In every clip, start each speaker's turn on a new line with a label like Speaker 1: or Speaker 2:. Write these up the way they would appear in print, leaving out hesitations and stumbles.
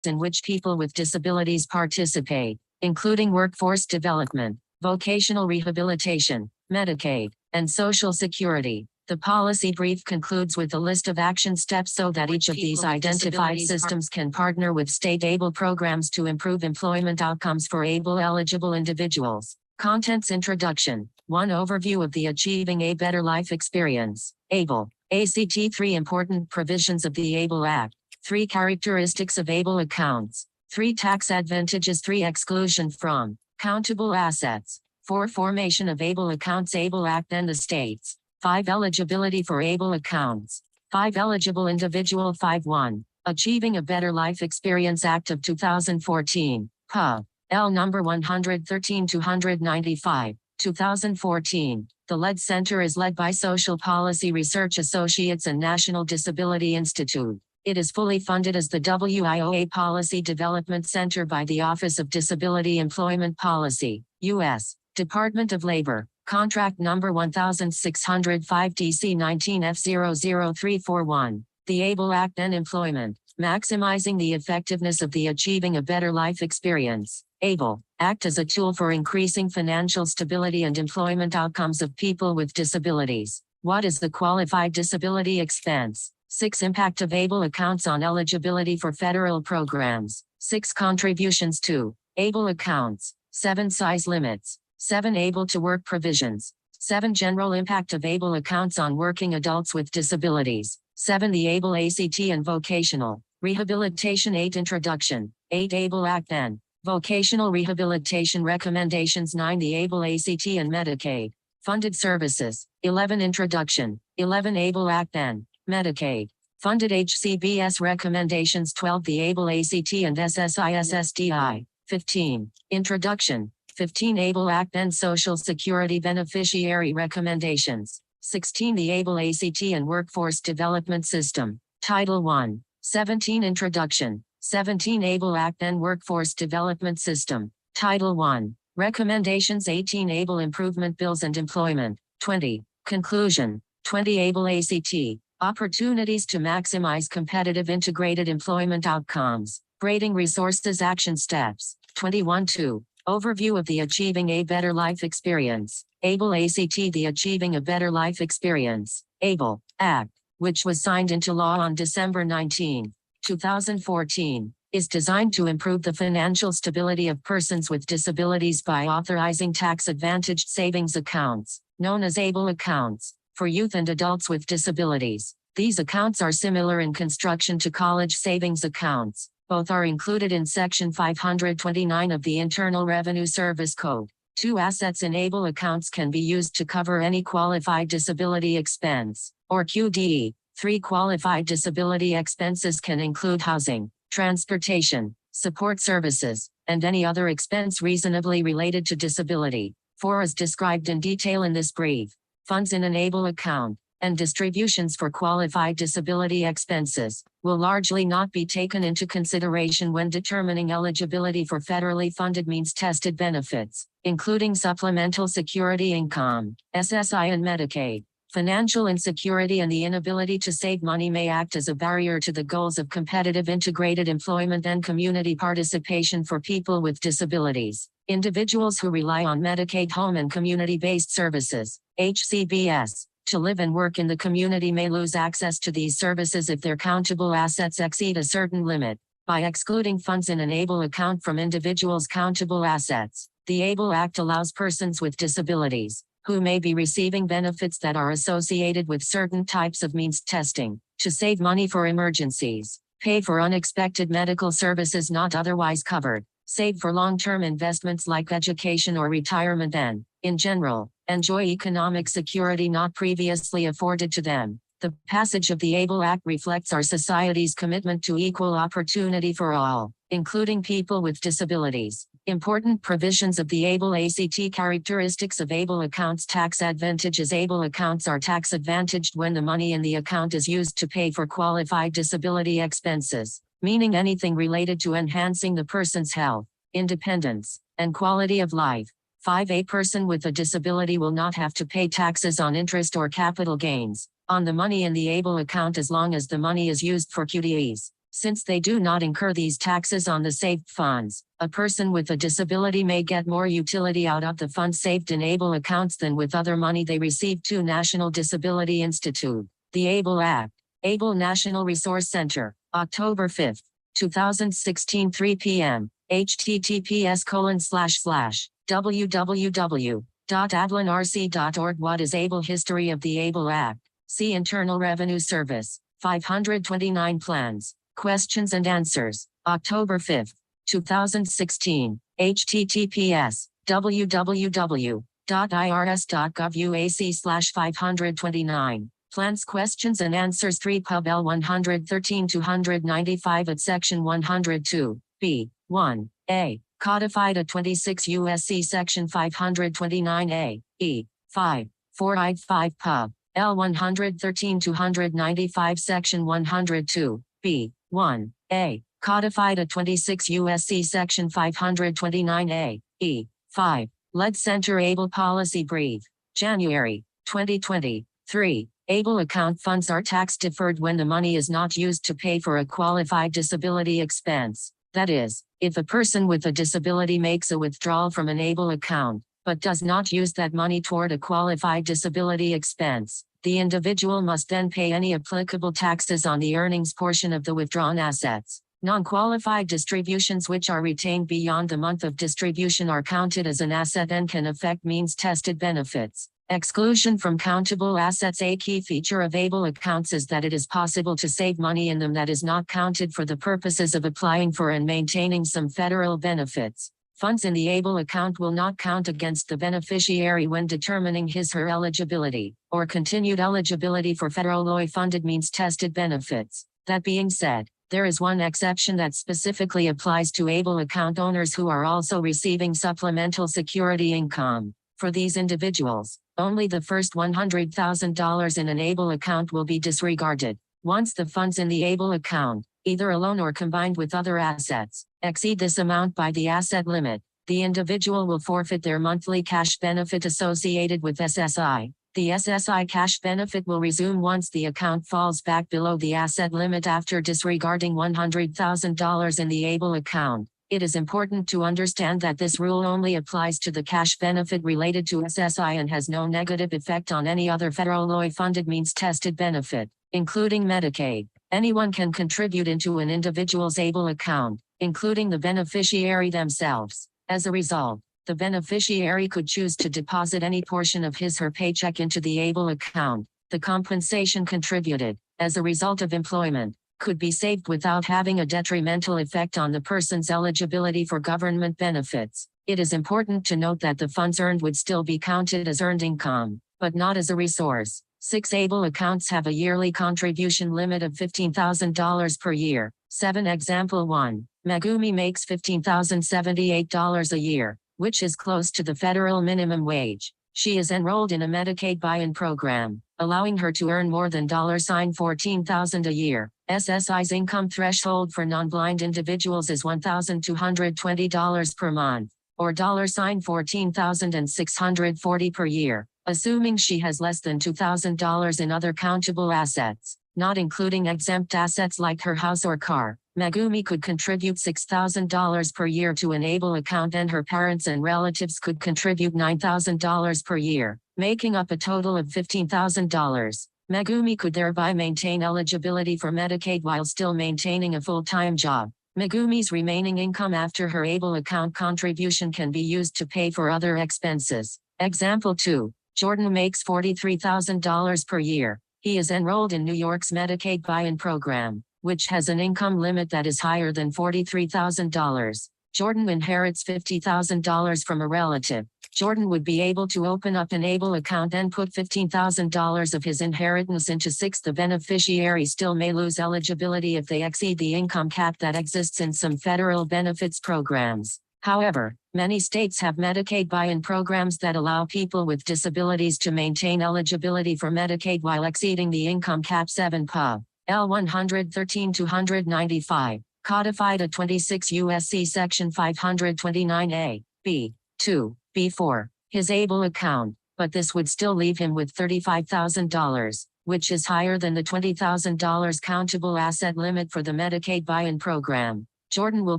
Speaker 1: in which people with disabilities participate, including workforce development, vocational rehabilitation, Medicaid, and Social Security. The policy brief concludes with a list of action steps so that each of these identified systems can partner with state ABLE programs to improve employment outcomes for ABLE-eligible individuals. Contents Introduction. 1. Overview of the Achieving a Better Life Experience. ABLE. ACT. 3. Important provisions of the ABLE Act. 3. Characteristics of ABLE accounts. 3. Tax advantages. 3. Exclusion from countable assets. 4. Formation of ABLE accounts. ABLE Act and the states. 5. Eligibility for ABLE accounts. 5. Eligible individual. 5.1. Achieving a Better Life Experience Act of 2014. Pub. L. Number 113-295, 2014. The LED Center is led by Social Policy Research Associates and National Disability Institute. It is fully funded as the WIOA Policy Development Center by the Office of Disability Employment Policy, U.S. Department of Labor. Contract number 1605 DC 19 F00341. The ABLE Act and Employment. Maximizing the effectiveness of the Achieving a Better Life Experience. ABLE Act as a tool for increasing financial stability and employment outcomes of people with disabilities. What is the qualified disability expense? 6. Impact of ABLE accounts on eligibility for federal programs. 6. Contributions to ABLE accounts. 7. Size limits. 7. Able to work provisions. 7. General impact of ABLE accounts on working adults with disabilities. 7. The ABLE ACT and vocational rehabilitation. 8. Introduction. 8. ABLE Act and vocational rehabilitation recommendations. 9. The ABLE ACT and Medicaid funded services. 11. Introduction. 11. ABLE Act and Medicaid funded HCBS recommendations. 12. The ABLE ACT and SSI/SSDI. 15. Introduction. 15. ABLE Act and Social Security beneficiary recommendations. 16. The ABLE ACT and Workforce Development System. Title I. 17. Introduction. 17. ABLE Act and Workforce Development System. Title I. Recommendations. 18. ABLE Improvement Bills and Employment. 20. Conclusion. 20. ABLE ACT. Opportunities to maximize competitive integrated employment outcomes. Grading resources. Action steps. 21.2. Overview of the Achieving a Better Life Experience. ABLE ACT. The Achieving a Better Life Experience ABLE Act, which was signed into law on December 19, 2014, is designed to improve the financial stability of persons with disabilities by authorizing tax-advantaged savings accounts, known as ABLE accounts, for youth and adults with disabilities. These accounts are similar in construction to college savings accounts. Both are included in Section 529 of the Internal Revenue Service Code. 2. Assets in ABLE accounts can be used to cover any qualified disability expense, or QDE. 3. Qualified disability expenses can include housing, transportation, support services, and any other expense reasonably related to disability. 4. As described in detail in this brief, funds in an ABLE account and distributions for qualified disability expenses will largely not be taken into consideration when determining eligibility for federally funded means-tested benefits, including supplemental security income, SSI and Medicaid. Financial insecurity and the inability to save money may act as a barrier to the goals of competitive integrated employment and community participation for people with disabilities. Individuals who rely on Medicaid home and community-based services, HCBS, to live and work in the community may lose access to these services if their countable assets exceed a certain limit. By excluding funds in an ABLE account from individuals' countable assets, the ABLE Act allows persons with disabilities, who may be receiving benefits that are associated with certain types of means testing, to save money for emergencies, pay for unexpected medical services not otherwise covered, save for long-term investments like education or retirement and, in general, enjoy economic security not previously afforded to them. The passage of the ABLE Act reflects our society's commitment to equal opportunity for all, including people with disabilities. Important provisions of the ABLE ACT. Characteristics of ABLE accounts. Tax advantages. ABLE accounts are tax advantaged when the money in the account is used to pay for qualified disability expenses, meaning anything related to enhancing the person's health, independence, and quality of life. 5. A person with a disability will not have to pay taxes on interest or capital gains on the money in the ABLE account as long as the money is used for QDEs. Since they do not incur these taxes on the saved funds, a person with a disability may get more utility out of the funds saved in ABLE accounts than with other money they receive. To National Disability Institute. The ABLE Act. ABLE National Resource Center, October 5, 2016, 3 p.m. https://www.adlenrc.org. What is ABLE? History of the ABLE Act. See Internal Revenue Service. 529 plans. Questions and answers. October 5, 2016. https www.irs.gov.uac/529. Plans, questions and answers. 3 Pub L 113-295 at Section 102, B, 1, A, codified at 26 U.S.C. Section 529A, E, 5, 4 I 5 Pub L 113-295 Section 102, B, 1, A, codified at 26 U.S.C. Section 529A, E, 5. Lead Center ABLE Policy Brief. January, 2020. 3. ABLE account funds are tax deferred when the money is not used to pay for a qualified disability expense. That is, if a person with a disability makes a withdrawal from an ABLE account, but does not use that money toward a qualified disability expense, the individual must then pay any applicable taxes on the earnings portion of the withdrawn assets. Non-qualified distributions which are retained beyond the month of distribution are counted as an asset and can affect means-tested benefits. Exclusion from countable assets. A key feature of ABLE accounts is that it is possible to save money in them that is not counted for the purposes of applying for and maintaining some federal benefits. Funds in the ABLE account will not count against the beneficiary when determining his/her eligibility or continued eligibility for federally funded means-tested benefits. That being said, there is one exception that specifically applies to ABLE account owners who are also receiving supplemental security income. For these individuals, only the first $100,000 in an ABLE account will be disregarded. Once the funds in the ABLE account, either alone or combined with other assets, exceed this amount by the asset limit, the individual will forfeit their monthly cash benefit associated with SSI. The SSI cash benefit will resume once the account falls back below the asset limit after disregarding $100,000 in the ABLE account. It is important to understand that this rule only applies to the cash benefit related to SSI and has no negative effect on any other federally funded means-tested benefit, including Medicaid. Anyone can contribute into an individual's ABLE account, including the beneficiary themselves. As a result, the beneficiary could choose to deposit any portion of his/her paycheck into the ABLE account. The compensation contributed, as a result of employment, could be saved without having a detrimental effect on the person's eligibility for government benefits. It is important to note that the funds earned would still be counted as earned income, but not as a resource. 6 ABLE accounts have a yearly contribution limit of $15,000 per year. 7 Example 1. Megumi makes $15,078 a year, which is close to the federal minimum wage. She is enrolled in a Medicaid buy-in program, allowing her to earn more than $14,000 a year. SSI's income threshold for non-blind individuals is $1,220 per month, or $14,640 per year, assuming she has less than $2,000 in other countable assets, not including exempt assets like her house or car. Megumi could contribute $6,000 per year to an ABLE account and her parents and relatives could contribute $9,000 per year, making up a total of $15,000. Megumi could thereby maintain eligibility for Medicaid while still maintaining a full-time job. Megumi's remaining income after her ABLE account contribution can be used to pay for other expenses. Example 2. Jordan makes $43,000 per year. He is enrolled in New York's Medicaid buy-in program, which has an income limit that is higher than $43,000. Jordan inherits $50,000 from a relative. Jordan would be able to open up an ABLE account and put $15,000 of his inheritance into 6. The beneficiary still may lose eligibility if they exceed the income cap that exists in some federal benefits programs. However, many states have Medicaid buy-in programs that allow people with disabilities to maintain eligibility for Medicaid while exceeding the income cap. 7 Pub. L 113-295, codified at 26 U.S.C. Section 529A, B. 2, B4, his ABLE account, but this would still leave him with $35,000, which is higher than the $20,000 countable asset limit for the Medicaid buy-in program. Jordan will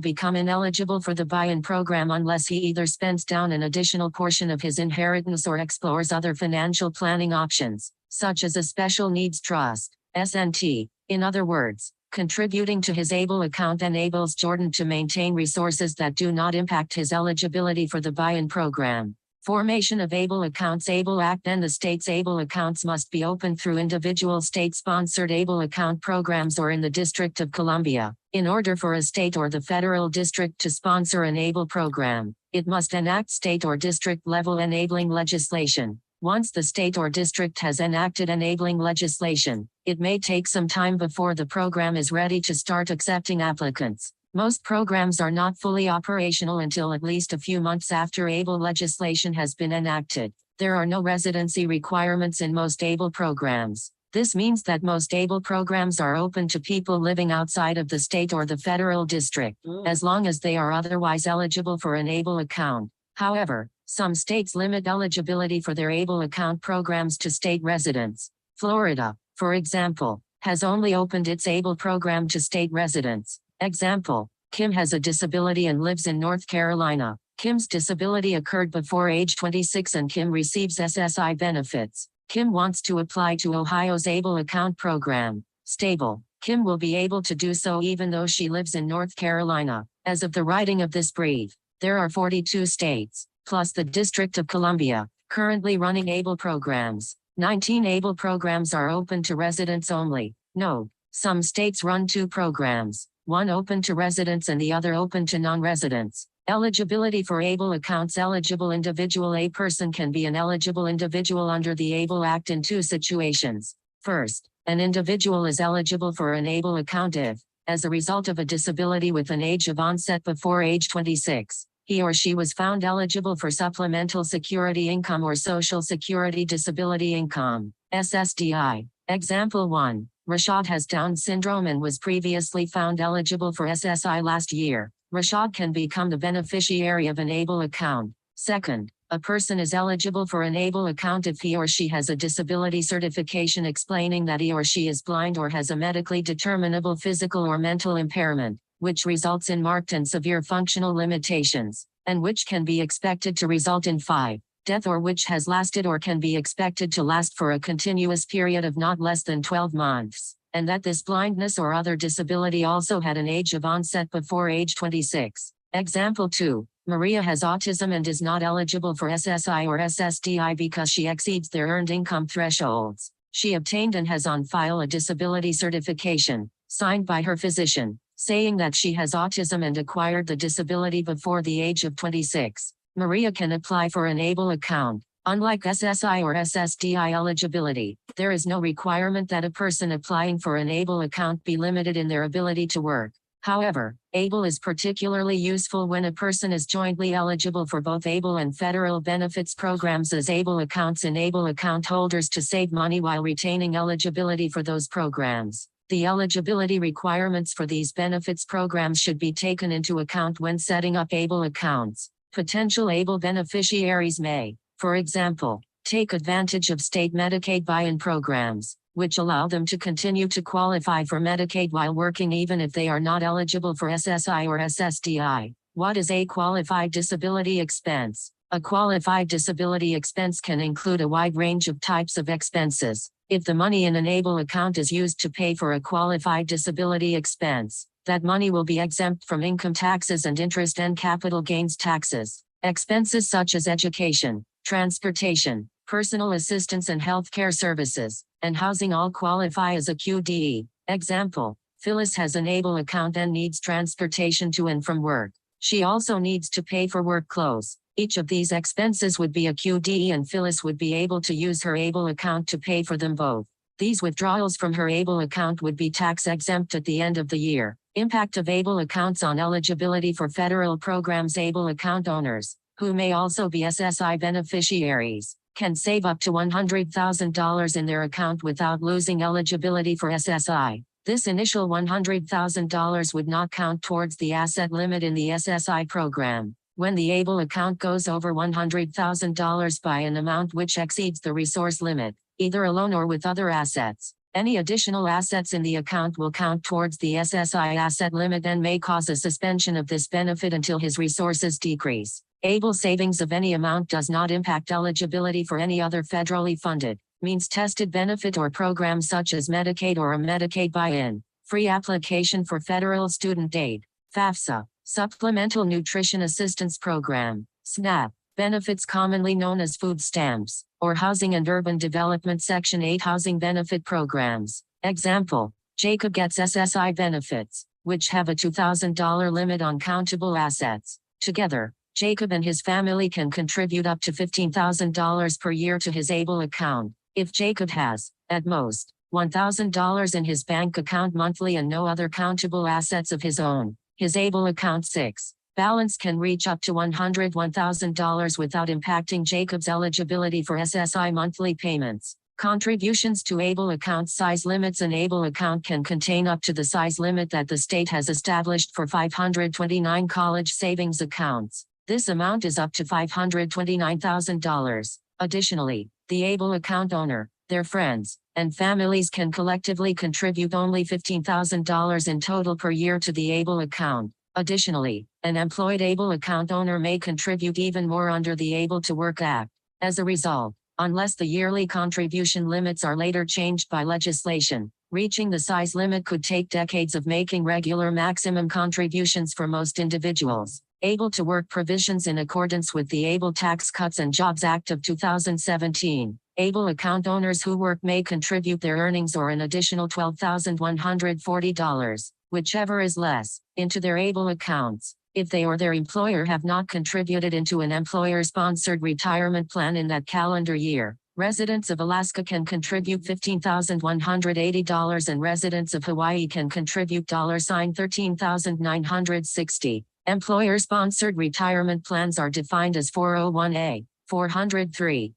Speaker 1: become ineligible for the buy-in program unless he either spends down an additional portion of his inheritance or explores other financial planning options, such as a special needs trust, SNT. In other words, contributing to his ABLE account enables Jordan to maintain resources that do not impact his eligibility for the buy-in program. Formation of ABLE accounts. ABLE Act and the state's ABLE accounts must be opened through individual state-sponsored ABLE account programs or in the District of Columbia. In order for a state or the federal district to sponsor an ABLE program, it must enact state or district-level enabling legislation. Once the state or district has enacted enabling legislation, it may take some time before the program is ready to start accepting applicants. Most programs are not fully operational until at least a few months after ABLE legislation has been enacted. There are no residency requirements in most ABLE programs. This means that most ABLE programs are open to people living outside of the state or the federal district, as long as they are otherwise eligible for an ABLE account. However, some states limit eligibility for their ABLE account programs to state residents. Florida, for example, has only opened its ABLE program to state residents. Example, Kim has a disability and lives in North Carolina. Kim's disability occurred before age 26 and Kim receives SSI benefits. Kim wants to apply to Ohio's ABLE account program. Stable. Kim will be able to do so even though she lives in North Carolina. As of the writing of this brief, there are 42 states, plus the District of Columbia, currently running ABLE programs. 19 ABLE programs are open to residents only. Note, some states run 2 programs, one open to residents and the other open to non-residents. Eligibility for ABLE accounts. Eligible individual. A person can be an eligible individual under the ABLE Act in 2 situations. First, an individual is eligible for an ABLE account if, as a result of a disability with an age of onset before age 26, he or she was found eligible for supplemental security income or Social Security disability income, SSDI. Example 1. Rashad has Down syndrome and was previously found eligible for SSI last year. Rashad can become the beneficiary of an ABLE account. Second, a person is eligible for an ABLE account if he or she has a disability certification explaining that he or she is blind or has a medically determinable physical or mental impairment, which results in marked and severe functional limitations, and which can be expected to result in 5. Death or which has lasted or can be expected to last for a continuous period of not less than 12 months, and that this blindness or other disability also had an age of onset before age 26. Example 2. Maria has autism and is not eligible for SSI or SSDI because she exceeds their earned income thresholds. She obtained and has on file a disability certification, signed by her physician, saying that she has autism and acquired the disability before the age of 26. Maria can apply for an ABLE account. Unlike SSI or SSDI eligibility, there is no requirement that a person applying for an ABLE account be limited in their ability to work. However, ABLE is particularly useful when a person is jointly eligible for both ABLE and federal benefits programs, as ABLE accounts enable account holders to save money while retaining eligibility for those programs. The eligibility requirements for these benefits programs should be taken into account when setting up ABLE accounts. Potential ABLE beneficiaries may, for example, take advantage of state Medicaid buy-in programs, which allow them to continue to qualify for Medicaid while working even if they are not eligible for SSI or SSDI. What is a qualified disability expense? A qualified disability expense can include a wide range of types of expenses. If the money in an ABLE account is used to pay for a qualified disability expense, that money will be exempt from income taxes and interest and capital gains taxes. Expenses such as education, transportation, personal assistance and healthcare services, and housing all qualify as a QDE. Example, Phyllis has an ABLE account and needs transportation to and from work. She also needs to pay for work clothes. Each of these expenses would be a QDE and Phyllis would be able to use her ABLE account to pay for them both. These withdrawals from her ABLE account would be tax exempt at the end of the year. Impact of ABLE accounts on eligibility for federal programs. ABLE account owners, who may also be SSI beneficiaries, can save up to $100,000 in their account without losing eligibility for SSI. This initial $100,000 would not count towards the asset limit in the SSI program. When the ABLE account goes over $100,000 by an amount which exceeds the resource limit, either alone or with other assets. Any additional assets in the account will count towards the SSI asset limit and may cause a suspension of this benefit until his resources decrease. ABLE savings of any amount does not impact eligibility for any other federally funded, means-tested benefit or program such as Medicaid or a Medicaid buy-in. Free application for Federal Student Aid, FAFSA, Supplemental Nutrition Assistance Program, SNAP, benefits commonly known as food stamps, or Housing and Urban Development Section 8 housing benefit programs. Example, Jacob gets SSI benefits, which have a $2,000 limit on countable assets. Together, Jacob and his family can contribute up to $15,000 per year to his ABLE account. If Jacob has, at most, $1,000 in his bank account monthly and no other countable assets of his own, his ABLE account 6 balance can reach up to $101,000 without impacting Jacob's eligibility for SSI monthly payments. Contributions to ABLE account size limits. An ABLE account can contain up to the size limit that the state has established for 529 college savings accounts. This amount is up to $529,000. Additionally, the ABLE account owner, their friends, and families can collectively contribute only $15,000 in total per year to the ABLE account. Additionally, an employed ABLE account owner may contribute even more under the Able to Work Act. As a result, unless the yearly contribution limits are later changed by legislation, reaching the size limit could take decades of making regular maximum contributions for most individuals. Able to Work provisions. In accordance with the ABLE Tax Cuts and Jobs Act of 2017, ABLE account owners who work may contribute their earnings or an additional $12,140, whichever is less, into their ABLE accounts, if they or their employer have not contributed into an employer-sponsored retirement plan in that calendar year. Residents of Alaska can contribute $15,180 and residents of Hawaii can contribute $13,960. Employer-sponsored retirement plans are defined as 401A, 403A,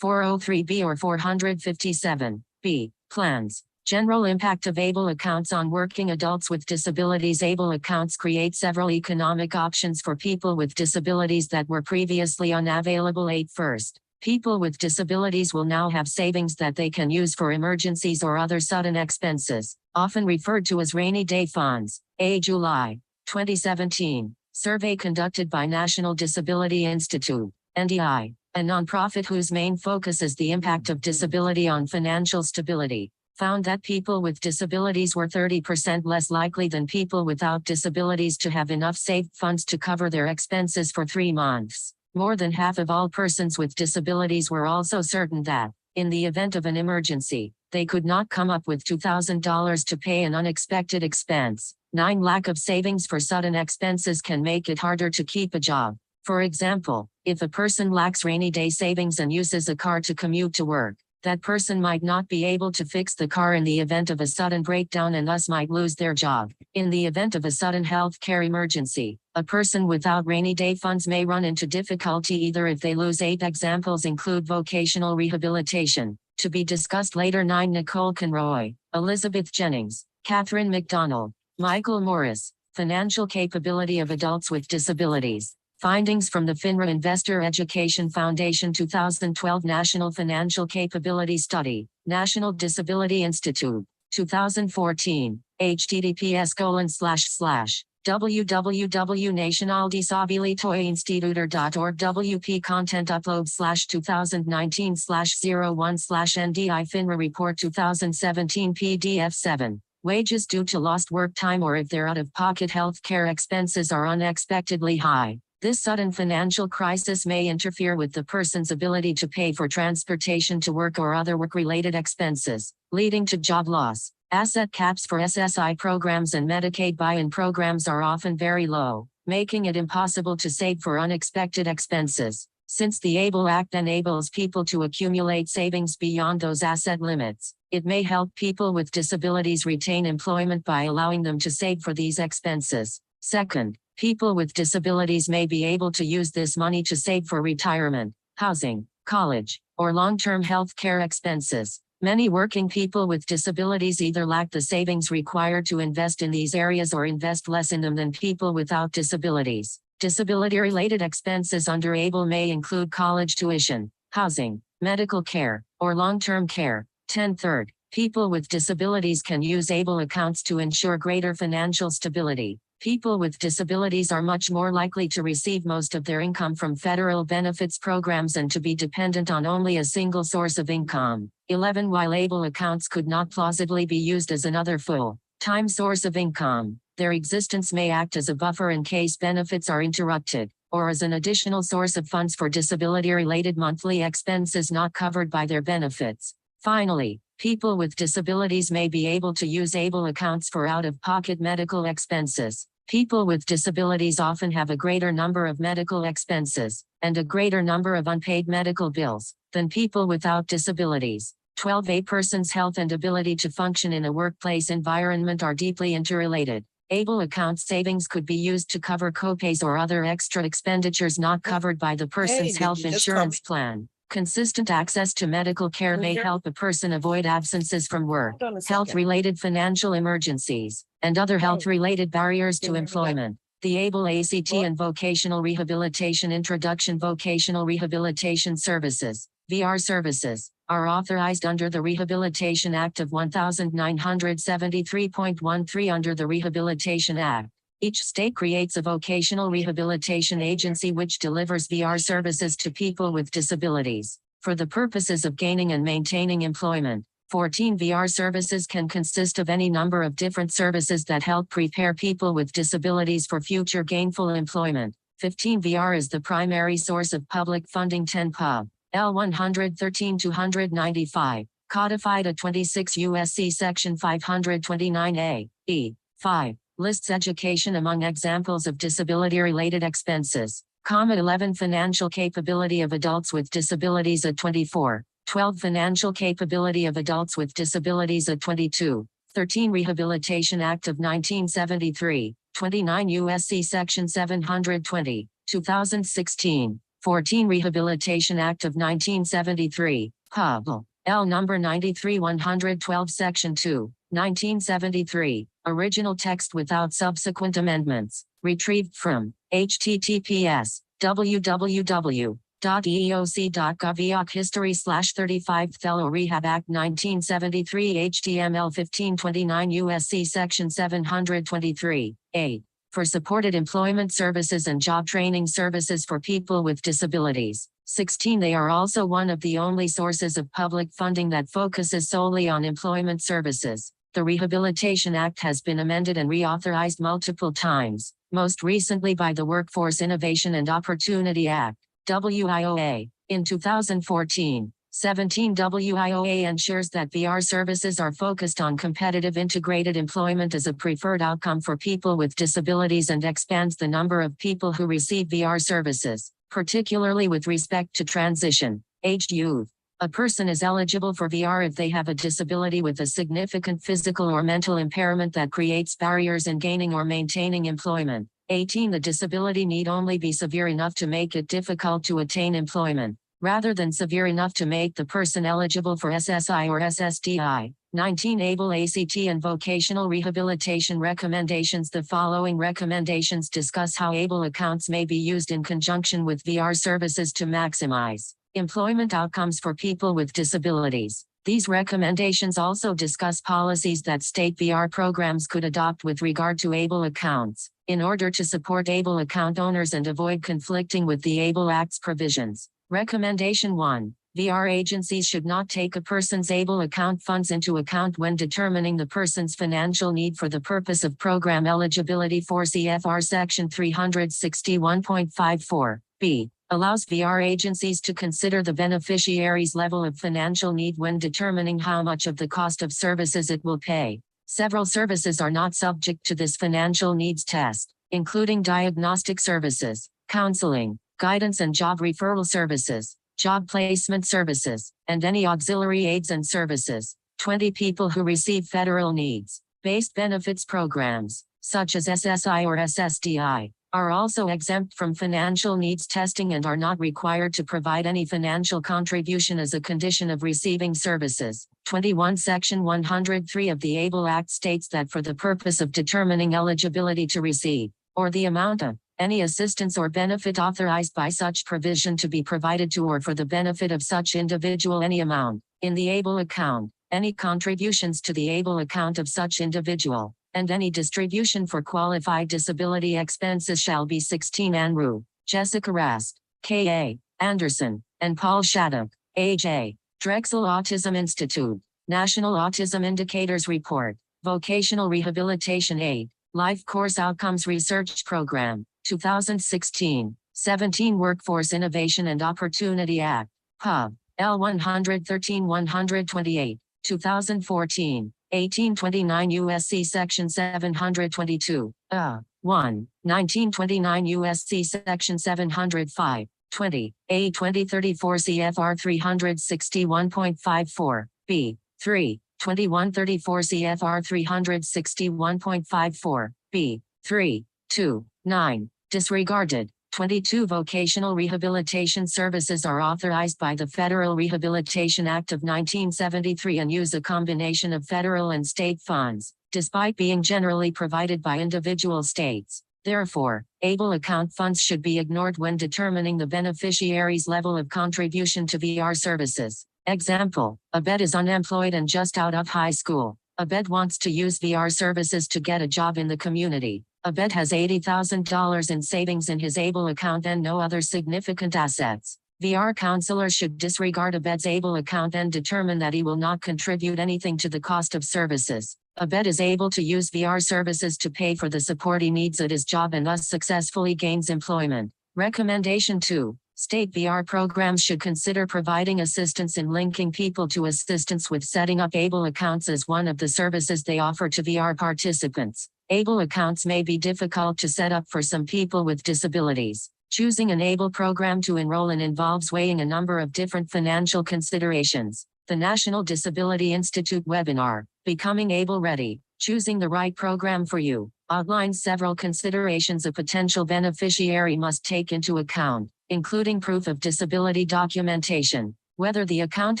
Speaker 1: 403B or 457B plans. General impact of ABLE accounts on working adults with disabilities. ABLE accounts create several economic options for people with disabilities that were previously unavailable. First, people with disabilities will now have savings that they can use for emergencies or other sudden expenses, often referred to as rainy day funds. A July 2017 survey conducted by National Disability Institute, NDI, a nonprofit whose main focus is the impact of disability on financial stability, found that people with disabilities were 30% less likely than people without disabilities to have enough saved funds to cover their expenses for 3 months. More than half of all persons with disabilities were also certain that, in the event of an emergency, they could not come up with $2,000 to pay an unexpected expense. 9. Lack of savings for sudden expenses can make it harder to keep a job. For example, if a person lacks rainy day savings and uses a car to commute to work, that person might not be able to fix the car in the event of a sudden breakdown and thus might lose their job. In the event of a sudden health care emergency, a person without rainy day funds may run into difficulty either if they lose. 8 examples include vocational rehabilitation, to be discussed later. 9. Nicole Conroy, Elizabeth Jennings, Catherine McDonald, Michael Morris, Financial Capability of Adults with Disabilities. Findings from the FINRA Investor Education Foundation 2012 National Financial Capability Study, National Disability Institute, 2014, https://www.nationaldisabilitoinstitute.org WP Content Upload /2019/01/NDI FINRA Report 2017 PDF 7. Wages due to lost work time or if their out-of-pocket health care expenses are unexpectedly high. This sudden financial crisis may interfere with the person's ability to pay for transportation to work or other work-related expenses, leading to job loss. Asset caps for SSI programs and Medicaid buy-in programs are often very low, making it impossible to save for unexpected expenses. Since the ABLE Act enables people to accumulate savings beyond those asset limits, it may help people with disabilities retain employment by allowing them to save for these expenses. Second, people with disabilities may be able to use this money to save for retirement, housing, college, or long-term health care expenses. Many working people with disabilities either lack the savings required to invest in these areas or invest less in them than people without disabilities. Disability-related expenses under ABLE may include college tuition, housing, Medical care, or long-term care. 10-3. People with disabilities can use ABLE accounts to ensure greater financial stability. People with disabilities are much more likely to receive most of their income from federal benefits programs and to be dependent on only a single source of income. 11. While ABLE accounts could not plausibly be used as another full-time source of income, their existence may act as a buffer in case benefits are interrupted, or as an additional source of funds for disability-related monthly expenses not covered by their benefits. Finally, people with disabilities may be able to use ABLE accounts for out-of-pocket medical expenses. People with disabilities often have a greater number of medical expenses, and a greater number of unpaid medical bills, than people without disabilities. 12. A person's health and ability to function in a workplace environment are deeply interrelated. ABLE account savings could be used to cover copays or other extra expenditures not covered by the person's health insurance plan. Consistent access to medical care may help a person avoid absences from work, health-related financial emergencies, and other health-related barriers to employment. The ABLE ACT and Vocational Rehabilitation Introduction Vocational Rehabilitation Services, VR services, are authorized under the Rehabilitation Act of 1973.13 under the Rehabilitation Act. Each state creates a vocational rehabilitation agency which delivers VR services to people with disabilities, for the purposes of gaining and maintaining employment. 14. VR services can consist of any number of different services that help prepare people with disabilities for future gainful employment. 15. VR is the primary source of public funding. 10. Pub. L. 113-295, codified at 26 U.S.C. Section 529A, E. 5. Lists education among examples of disability-related expenses. 11. Financial capability of adults with disabilities at 24. 12. Financial capability of adults with disabilities at 22. 13. Rehabilitation Act of 1973. 29 U.S.C. Section 720, 2016. 14. Rehabilitation Act of 1973. Pub. L. Number 93-112 Section 2, 1973. Original text without subsequent amendments. Retrieved from https://www.eeoc.gov history/35 Thello Rehab Act 1973 HTML 1529 USC Section 723. 8. For supported employment services and job training services for people with disabilities. 16. They are also one of the only sources of public funding that focuses solely on employment services. The Rehabilitation Act has been amended and reauthorized multiple times, most recently by the Workforce Innovation and Opportunity Act, WIOA, in 2014. 17. WIOA ensures that VR services are focused on competitive integrated employment as a preferred outcome for people with disabilities and expands the number of people who receive VR services, particularly with respect to transition-aged youth. A person is eligible for VR if they have a disability with a significant physical or mental impairment that creates barriers in gaining or maintaining employment. 18. The disability need only be severe enough to make it difficult to attain employment, rather than severe enough to make the person eligible for SSI or SSDI. 19. ABLE ACT and Vocational Rehabilitation Recommendations. The following recommendations discuss how ABLE accounts may be used in conjunction with VR services to maximize employment outcomes for people with disabilities. These recommendations also discuss policies that state VR programs could adopt with regard to ABLE accounts, in order to support ABLE account owners and avoid conflicting with the ABLE Act's provisions. Recommendation 1. VR agencies should not take a person's ABLE account funds into account when determining the person's financial need for the purpose of program eligibility. 4 CFR Section 361.54, b. allows VR agencies to consider the beneficiary's level of financial need when determining how much of the cost of services it will pay. Several services are not subject to this financial needs test, including diagnostic services, counseling, guidance and job referral services, job placement services, and any auxiliary aids and services. 20. People who receive federal needs-based benefits programs, such as SSI or SSDI, are also exempt from financial needs testing and are not required to provide any financial contribution as a condition of receiving services. 21. Section 103 of the ABLE Act states that for the purpose of determining eligibility to receive, or the amount of, Any assistance or benefit authorized by such provision to be provided to or for the benefit of such individual any amount, in the ABLE account, any contributions to the ABLE account of such individual, and any distribution for qualified disability expenses shall be 16 Anru, Jessica Rast, K.A. Anderson, and Paul Shattuck, A.J. Drexel Autism Institute, National Autism Indicators Report, Vocational Rehabilitation Aid, Life Course Outcomes Research Program, 2016, 17 Workforce Innovation and Opportunity Act, Pub. L113-128, 2014, 1829 U.S.C. Section 722, 1, 1929 U.S.C. Section 705, 20, A 2034 CFR 361.54, B, 3, 2134 CFR 361.54, B, 3, 2, 9, disregarded. 22 Vocational rehabilitation services are authorized by the Federal Rehabilitation Act of 1973 and use a combination of federal and state funds, despite being generally provided by individual states. Therefore, ABLE account funds should be ignored when determining the beneficiary's level of contribution to VR services. Example, Abed is unemployed and just out of high school. Abed wants to use VR services to get a job in the community. Abed has $80,000 in savings in his ABLE account and no other significant assets. VR counselor should disregard Abed's ABLE account and determine that he will not contribute anything to the cost of services. Abed is able to use VR services to pay for the support he needs at his job and thus successfully gains employment. Recommendation 2. State VR programs should consider providing assistance in linking people to assistance with setting up ABLE accounts as one of the services they offer to VR participants. ABLE accounts may be difficult to set up for some people with disabilities. Choosing an ABLE program to enroll in involves weighing a number of different financial considerations. The National Disability Institute webinar, Becoming ABLE Ready, Choosing the Right Program for You, outlines several considerations a potential beneficiary must take into account, including proof of disability documentation, whether the account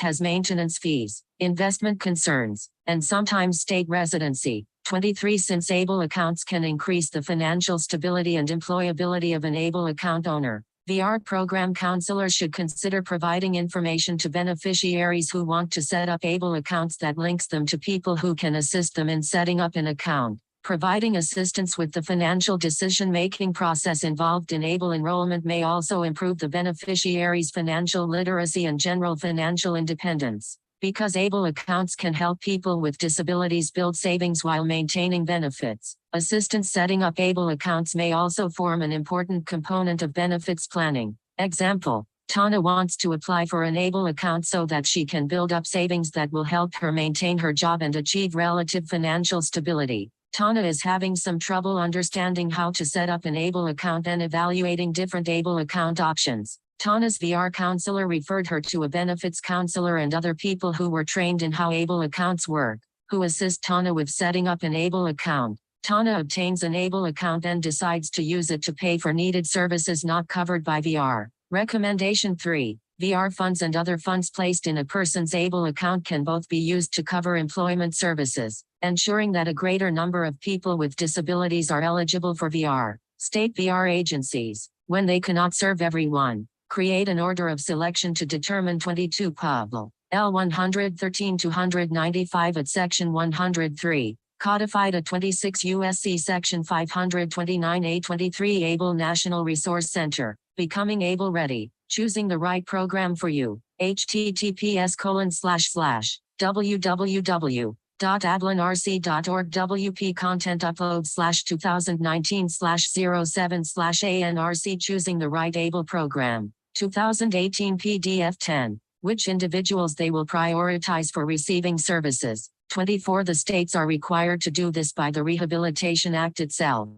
Speaker 1: has maintenance fees, investment concerns, and sometimes state residency. 23 Since ABLE accounts can increase the financial stability and employability of an ABLE account owner, VR program counselors should consider providing information to beneficiaries who want to set up ABLE accounts that links them to people who can assist them in setting up an account. Providing assistance with the financial decision-making process involved in ABLE enrollment may also improve the beneficiary's financial literacy and general financial independence. Because ABLE accounts can help people with disabilities build savings while maintaining benefits, assistance setting up ABLE accounts may also form an important component of benefits planning. Example, Tana wants to apply for an ABLE account so that she can build up savings that will help her maintain her job and achieve relative financial stability. Tana is having some trouble understanding how to set up an ABLE account and evaluating different ABLE account options. Tana's VR counselor referred her to a benefits counselor and other people who were trained in how ABLE accounts work, who assist Tana with setting up an ABLE account. Tana obtains an ABLE account and decides to use it to pay for needed services not covered by VR. Recommendation 3. VR funds and other funds placed in a person's ABLE account can both be used to cover employment services, ensuring that a greater number of people with disabilities are eligible for VR. State VR agencies, when they cannot serve everyone, create an order of selection to determine 22 Pub. L113-295 at Section 103, codified at 26 U.S.C. Section 529A23 ABLE National Resource Center, Becoming ABLE Ready, Choosing the Right Program for You, https://www.ablenrc.org WP Content Upload /2019/07/ANRC Choosing the Right ABLE Program, 2018 PDF 10, which individuals they will prioritize for receiving services. 24 The states are required to do this by the Rehabilitation Act itself.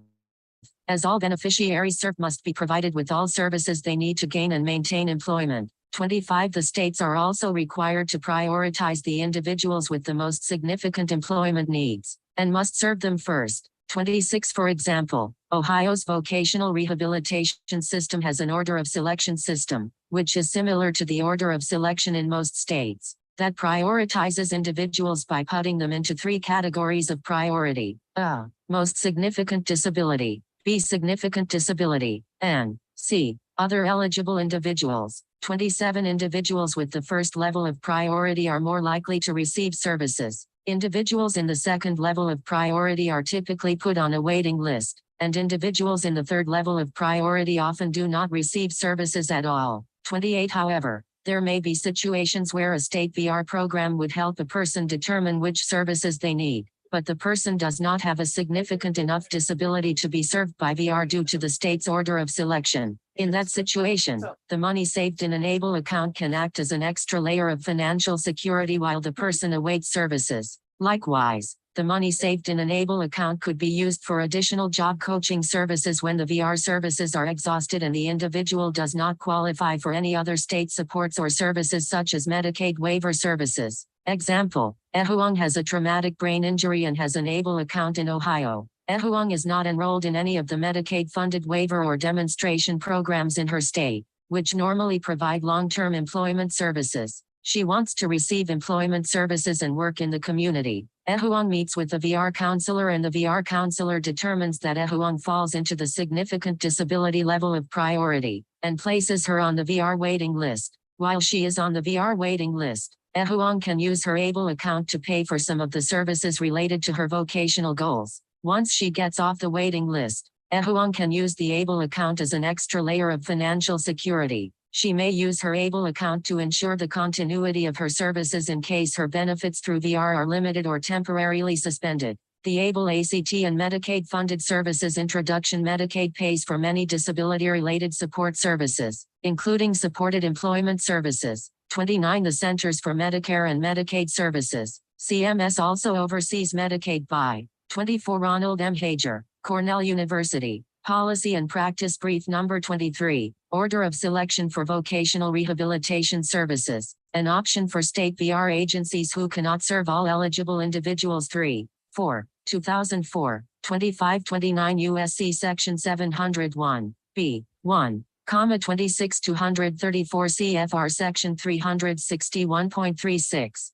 Speaker 1: As all beneficiaries served must be provided with all services they need to gain and maintain employment. 25 The states are also required to prioritize the individuals with the most significant employment needs, and must serve them first. 26 For example, Ohio's vocational rehabilitation system has an order of selection system, which is similar to the order of selection in most states, that prioritizes individuals by putting them into 3 categories of priority. Most significant disability, B. Significant disability, and C. Other eligible individuals. 27 individuals with the first level of priority are more likely to receive services. Individuals in the second level of priority are typically put on a waiting list, and individuals in the third level of priority often do not receive services at all. 28. However, there may be situations where a state VR program would help a person determine which services they need, but the person does not have a significant enough disability to be served by VR due to the state's order of selection. In that situation, the money saved in an ABLE account can act as an extra layer of financial security while the person awaits services. Likewise, the money saved in an ABLE account could be used for additional job coaching services when the VR services are exhausted and the individual does not qualify for any other state supports or services such as Medicaid waiver services. Example, Ehuang has a traumatic brain injury and has an ABLE account in Ohio. Ehuang is not enrolled in any of the Medicaid-funded waiver or demonstration programs in her state, which normally provide long-term employment services. She wants to receive employment services and work in the community. Ehuang meets with the VR counselor and the VR counselor determines that Ehuang falls into the significant disability level of priority, and places her on the VR waiting list. While she is on the VR waiting list, Ehuang can use her ABLE account to pay for some of the services related to her vocational goals. Once she gets off the waiting list, Ehuang can use the ABLE account as an extra layer of financial security. She may use her ABLE account to ensure the continuity of her services in case her benefits through VR are limited or temporarily suspended. The ABLE ACT and Medicaid-funded services introduction. Medicaid pays for many disability-related support services, including supported employment services. 29. The Centers for Medicare and Medicaid Services, CMS, also oversees Medicaid by 24. Ronald M. Hager, Cornell University, Policy and Practice Brief Number 23, Order of Selection for Vocational Rehabilitation Services, an option for state VR agencies who cannot serve all eligible individuals. 3. 4. 2004, 2529 U.S.C. Section 701, B. 1. 26 234 CFR Section 361.36,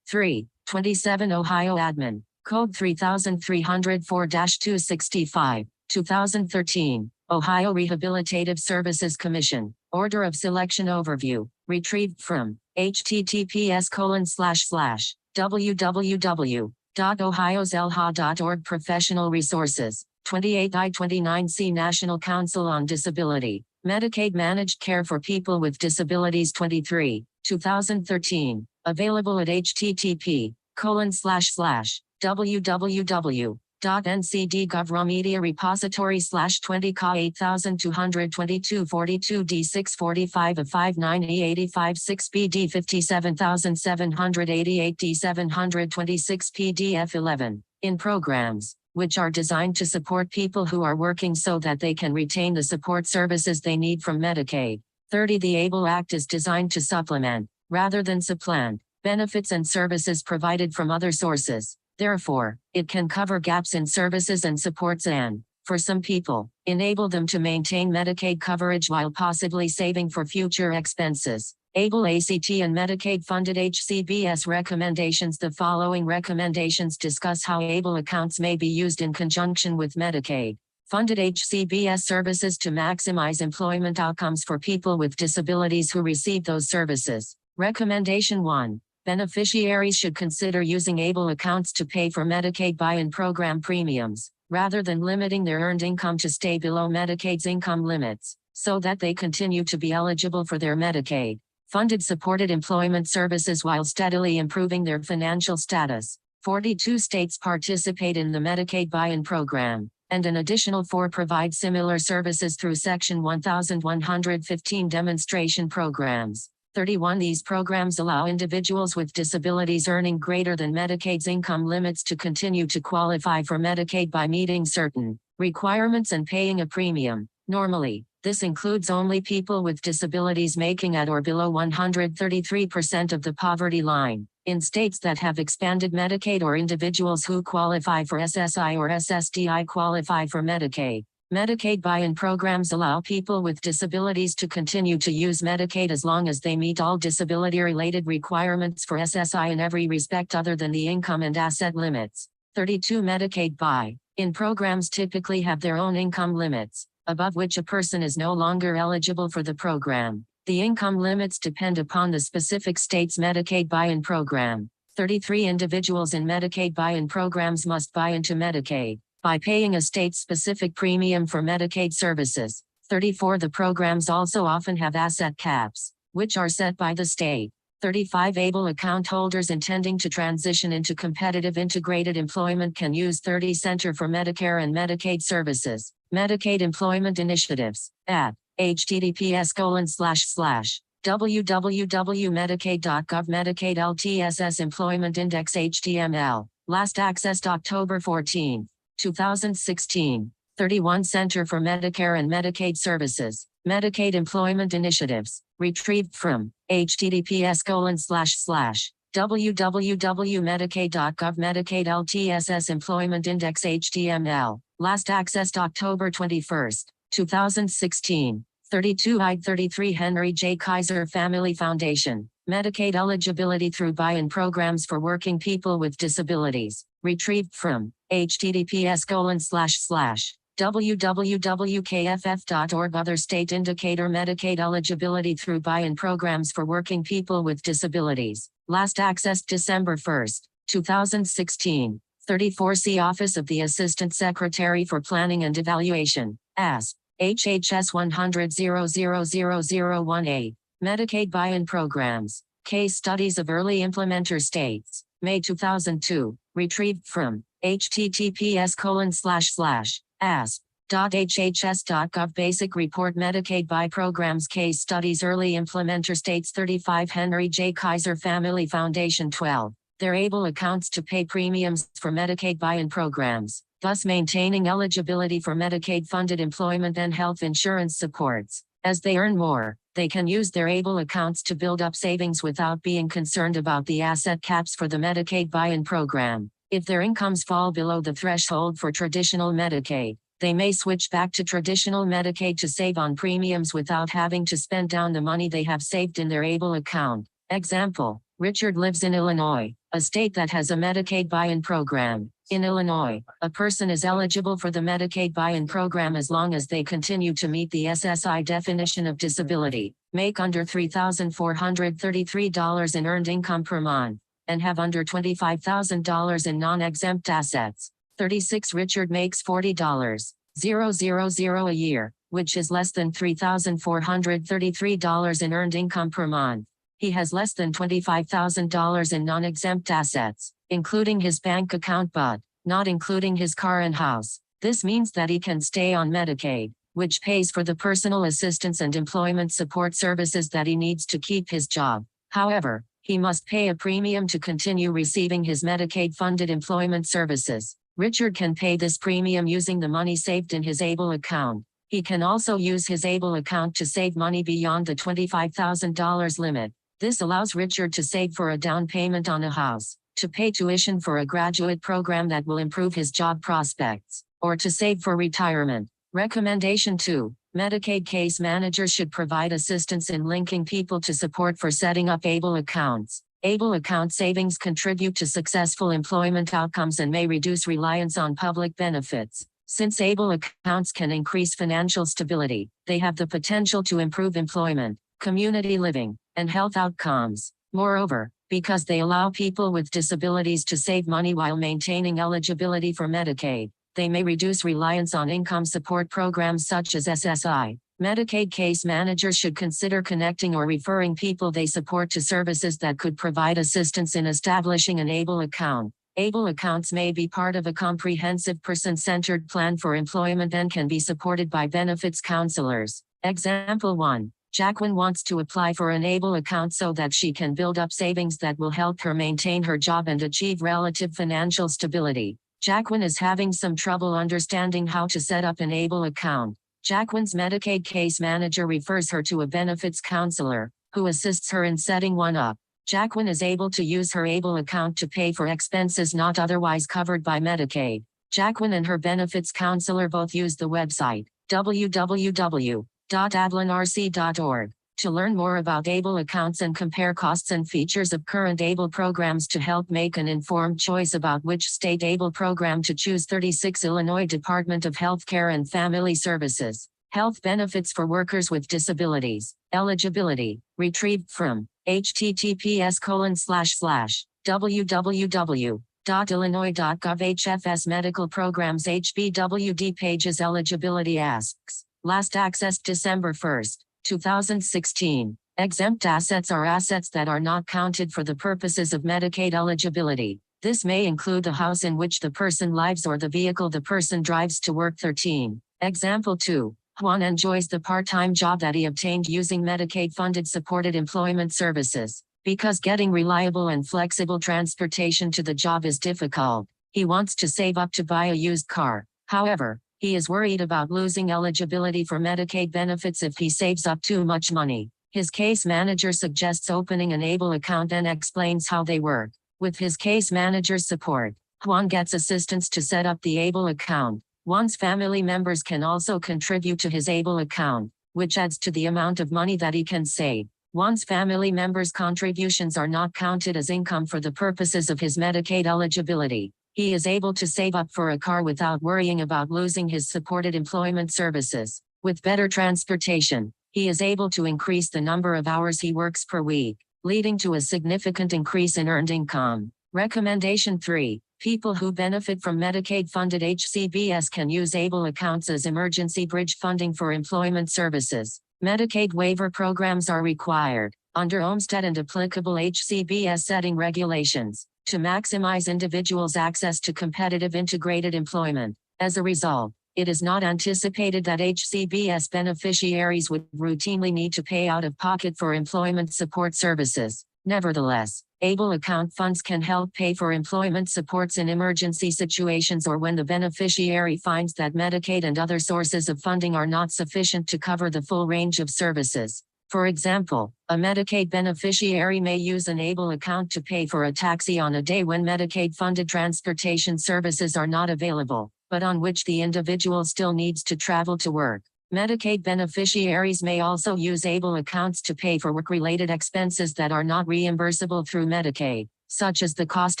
Speaker 1: 3. 27 Ohio Admin, Code 3304-265, 2013, Ohio Rehabilitative Services Commission, Order of Selection Overview, retrieved from https://www.ohioslha.org. Professional Resources, 28 I-29C National Council on Disability, Medicaid Managed Care for People with Disabilities 23, 2013, available at http://www.ncd.gov. Media Repository /20 Ka 8222 42 D645 of 59 E85 6 PD 57788 D726 PDF 11, in programs, which are designed to support people who are working so that they can retain the support services they need from Medicaid. 30. The ABLE Act is designed to supplement, rather than supplant, benefits and services provided from other sources. Therefore, it can cover gaps in services and supports and, for some people, enable them to maintain Medicaid coverage while possibly saving for future expenses. ABLE ACT and Medicaid-funded HCBS recommendations. The following recommendations discuss how ABLE accounts may be used in conjunction with Medicaid-funded HCBS services to maximize employment outcomes for people with disabilities who receive those services. Recommendation 1. Beneficiaries should consider using ABLE accounts to pay for Medicaid buy-in program premiums, rather than limiting their earned income to stay below Medicaid's income limits, so that they continue to be eligible for their Medicaid-funded supported employment services while steadily improving their financial status. 42 states participate in the Medicaid buy-in program, and an additional 4 provide similar services through Section 1115 demonstration programs. 31. These programs allow individuals with disabilities earning greater than Medicaid's income limits to continue to qualify for Medicaid by meeting certain requirements and paying a premium. Normally, this includes only people with disabilities making at or below 133% of the poverty line. In states that have expanded Medicaid, or individuals who qualify for SSI or SSDI qualify for Medicaid. Medicaid buy-in programs allow people with disabilities to continue to use Medicaid as long as they meet all disability-related requirements for SSI in every respect other than the income and asset limits. 32 Medicaid buy-in programs typically have their own income limits, above which a person is no longer eligible for the program. The income limits depend upon the specific state's Medicaid buy-in program. 33 Individuals in Medicaid buy-in programs must buy into Medicaid by paying a state-specific premium for Medicaid services. 34 The programs also often have asset caps, which are set by the state. 35 Able account holders intending to transition into competitive integrated employment can use 30 Center for Medicare and Medicaid Services, Medicaid Employment Initiatives, at https://www.medicaid.gov Medicaid LTSS Employment Index HTML, last accessed October 14, 2016. 31 Center for Medicare and Medicaid Services, Medicaid Employment Initiatives, retrieved from https://www.medicaid.gov Medicaid LTSS Employment Index HTML, last accessed October 21, 2016. 32 I-33 Henry J. Kaiser Family Foundation, Medicaid Eligibility through Buy-in Programs for Working People with Disabilities, retrieved from https://www.kff.org Other State Indicator Medicaid Eligibility through Buy-in Programs for Working People with Disabilities, last accessed December 1, 2016. 34 See Office of the Assistant Secretary for Planning and Evaluation, ASP. HHS 100-00018, Medicaid Buy-in Programs, Case Studies of Early Implementer States, May 2002, retrieved from https://asp.hhs.gov Basic Report Medicaid Buy Programs Case Studies Early Implementer States 35 Henry J. Kaiser Family Foundation 12, They're able accounts to pay premiums for Medicaid buy-in programs, thus maintaining eligibility for Medicaid-funded employment and health insurance supports. As they earn more, they can use their ABLE accounts to build up savings without being concerned about the asset caps for the Medicaid buy-in program. If their incomes fall below the threshold for traditional Medicaid, they may switch back to traditional Medicaid to save on premiums without having to spend down the money they have saved in their ABLE account. Example: Richard lives in Illinois, a state that has a Medicaid buy-in program. In Illinois, a person is eligible for the Medicaid buy-in program as long as they continue to meet the SSI definition of disability, make under $3,433 in earned income per month, and have under $25,000 in non-exempt assets. 36 Richard makes $40,000 a year, which is less than $3,433 in earned income per month. He has less than $25,000 in non-exempt assets, including his bank account but not including his car and house. This means that he can stay on Medicaid, which pays for the personal assistance and employment support services that he needs to keep his job. However, he must pay a premium to continue receiving his Medicaid-funded employment services. Richard can pay this premium using the money saved in his ABLE account. He can also use his ABLE account to save money beyond the $25,000 limit. This allows Richard to save for a down payment on a house, to pay tuition for a graduate program that will improve his job prospects, or to save for retirement. Recommendation 2. Medicaid case managers should provide assistance in linking people to support for setting up ABLE accounts. ABLE account savings contribute to successful employment outcomes and may reduce reliance on public benefits. Since ABLE accounts can increase financial stability, they have the potential to improve employment, community living, and health outcomes. Moreover, because they allow people with disabilities to save money while maintaining eligibility for Medicaid, they may reduce reliance on income support programs such as SSI. Medicaid case managers should consider connecting or referring people they support to services that could provide assistance in establishing an ABLE account. ABLE accounts may be part of a comprehensive person-centered plan for employment and can be supported by benefits counselors. Example 1. Jacqueline wants to apply for an ABLE account so that she can build up savings that will help her maintain her job and achieve relative financial stability. Jacqueline is having some trouble understanding how to set up an ABLE account. Jacqueline's Medicaid case manager refers her to a benefits counselor, who assists her in setting one up. Jacqueline is able to use her ABLE account to pay for expenses not otherwise covered by Medicaid. Jacqueline and her benefits counselor both use the website www.adlinrc.org. To learn more about ABLE accounts and compare costs and features of current ABLE programs to help make an informed choice about which state ABLE program to choose, 36 Illinois Department of Healthcare and Family Services. Health benefits for workers with disabilities. Eligibility. Retrieved from https://www.illinois.gov HFS Medical Programs HBWD Pages. Eligibility asks. Last accessed December 1, 2016. Exempt assets are assets that are not counted for the purposes of Medicaid eligibility. This may include the house in which the person lives or the vehicle the person drives to work. 13. Example 2. Juan enjoys the part-time job that he obtained using Medicaid-funded supported employment services. Because getting reliable and flexible transportation to the job is difficult, he wants to save up to buy a used car. However, he is worried about losing eligibility for Medicaid benefits if he saves up too much money. His case manager suggests opening an ABLE account and explains how they work. With his case manager's support, Juan gets assistance to set up the ABLE account. Juan's family members can also contribute to his ABLE account, which adds to the amount of money that he can save. Juan's family members' contributions are not counted as income for the purposes of his Medicaid eligibility. He is able to save up for a car without worrying about losing his supported employment services. With better transportation, he is able to increase the number of hours he works per week, leading to a significant increase in earned income. Recommendation 3. People who benefit from Medicaid-funded HCBS can use ABLE accounts as emergency bridge funding for employment services. Medicaid waiver programs are required, under Olmstead and applicable HCBS setting regulations, to maximize individuals' access to competitive integrated employment. As a result, it is not anticipated that HCBS beneficiaries would routinely need to pay out of pocket for employment support services. Nevertheless, ABLE account funds can help pay for employment supports in emergency situations or when the beneficiary finds that Medicaid and other sources of funding are not sufficient to cover the full range of services. For example, a Medicaid beneficiary may use an ABLE account to pay for a taxi on a day when Medicaid-funded transportation services are not available, but on which the individual still needs to travel to work. Medicaid beneficiaries may also use ABLE accounts to pay for work-related expenses that are not reimbursable through Medicaid, such as the cost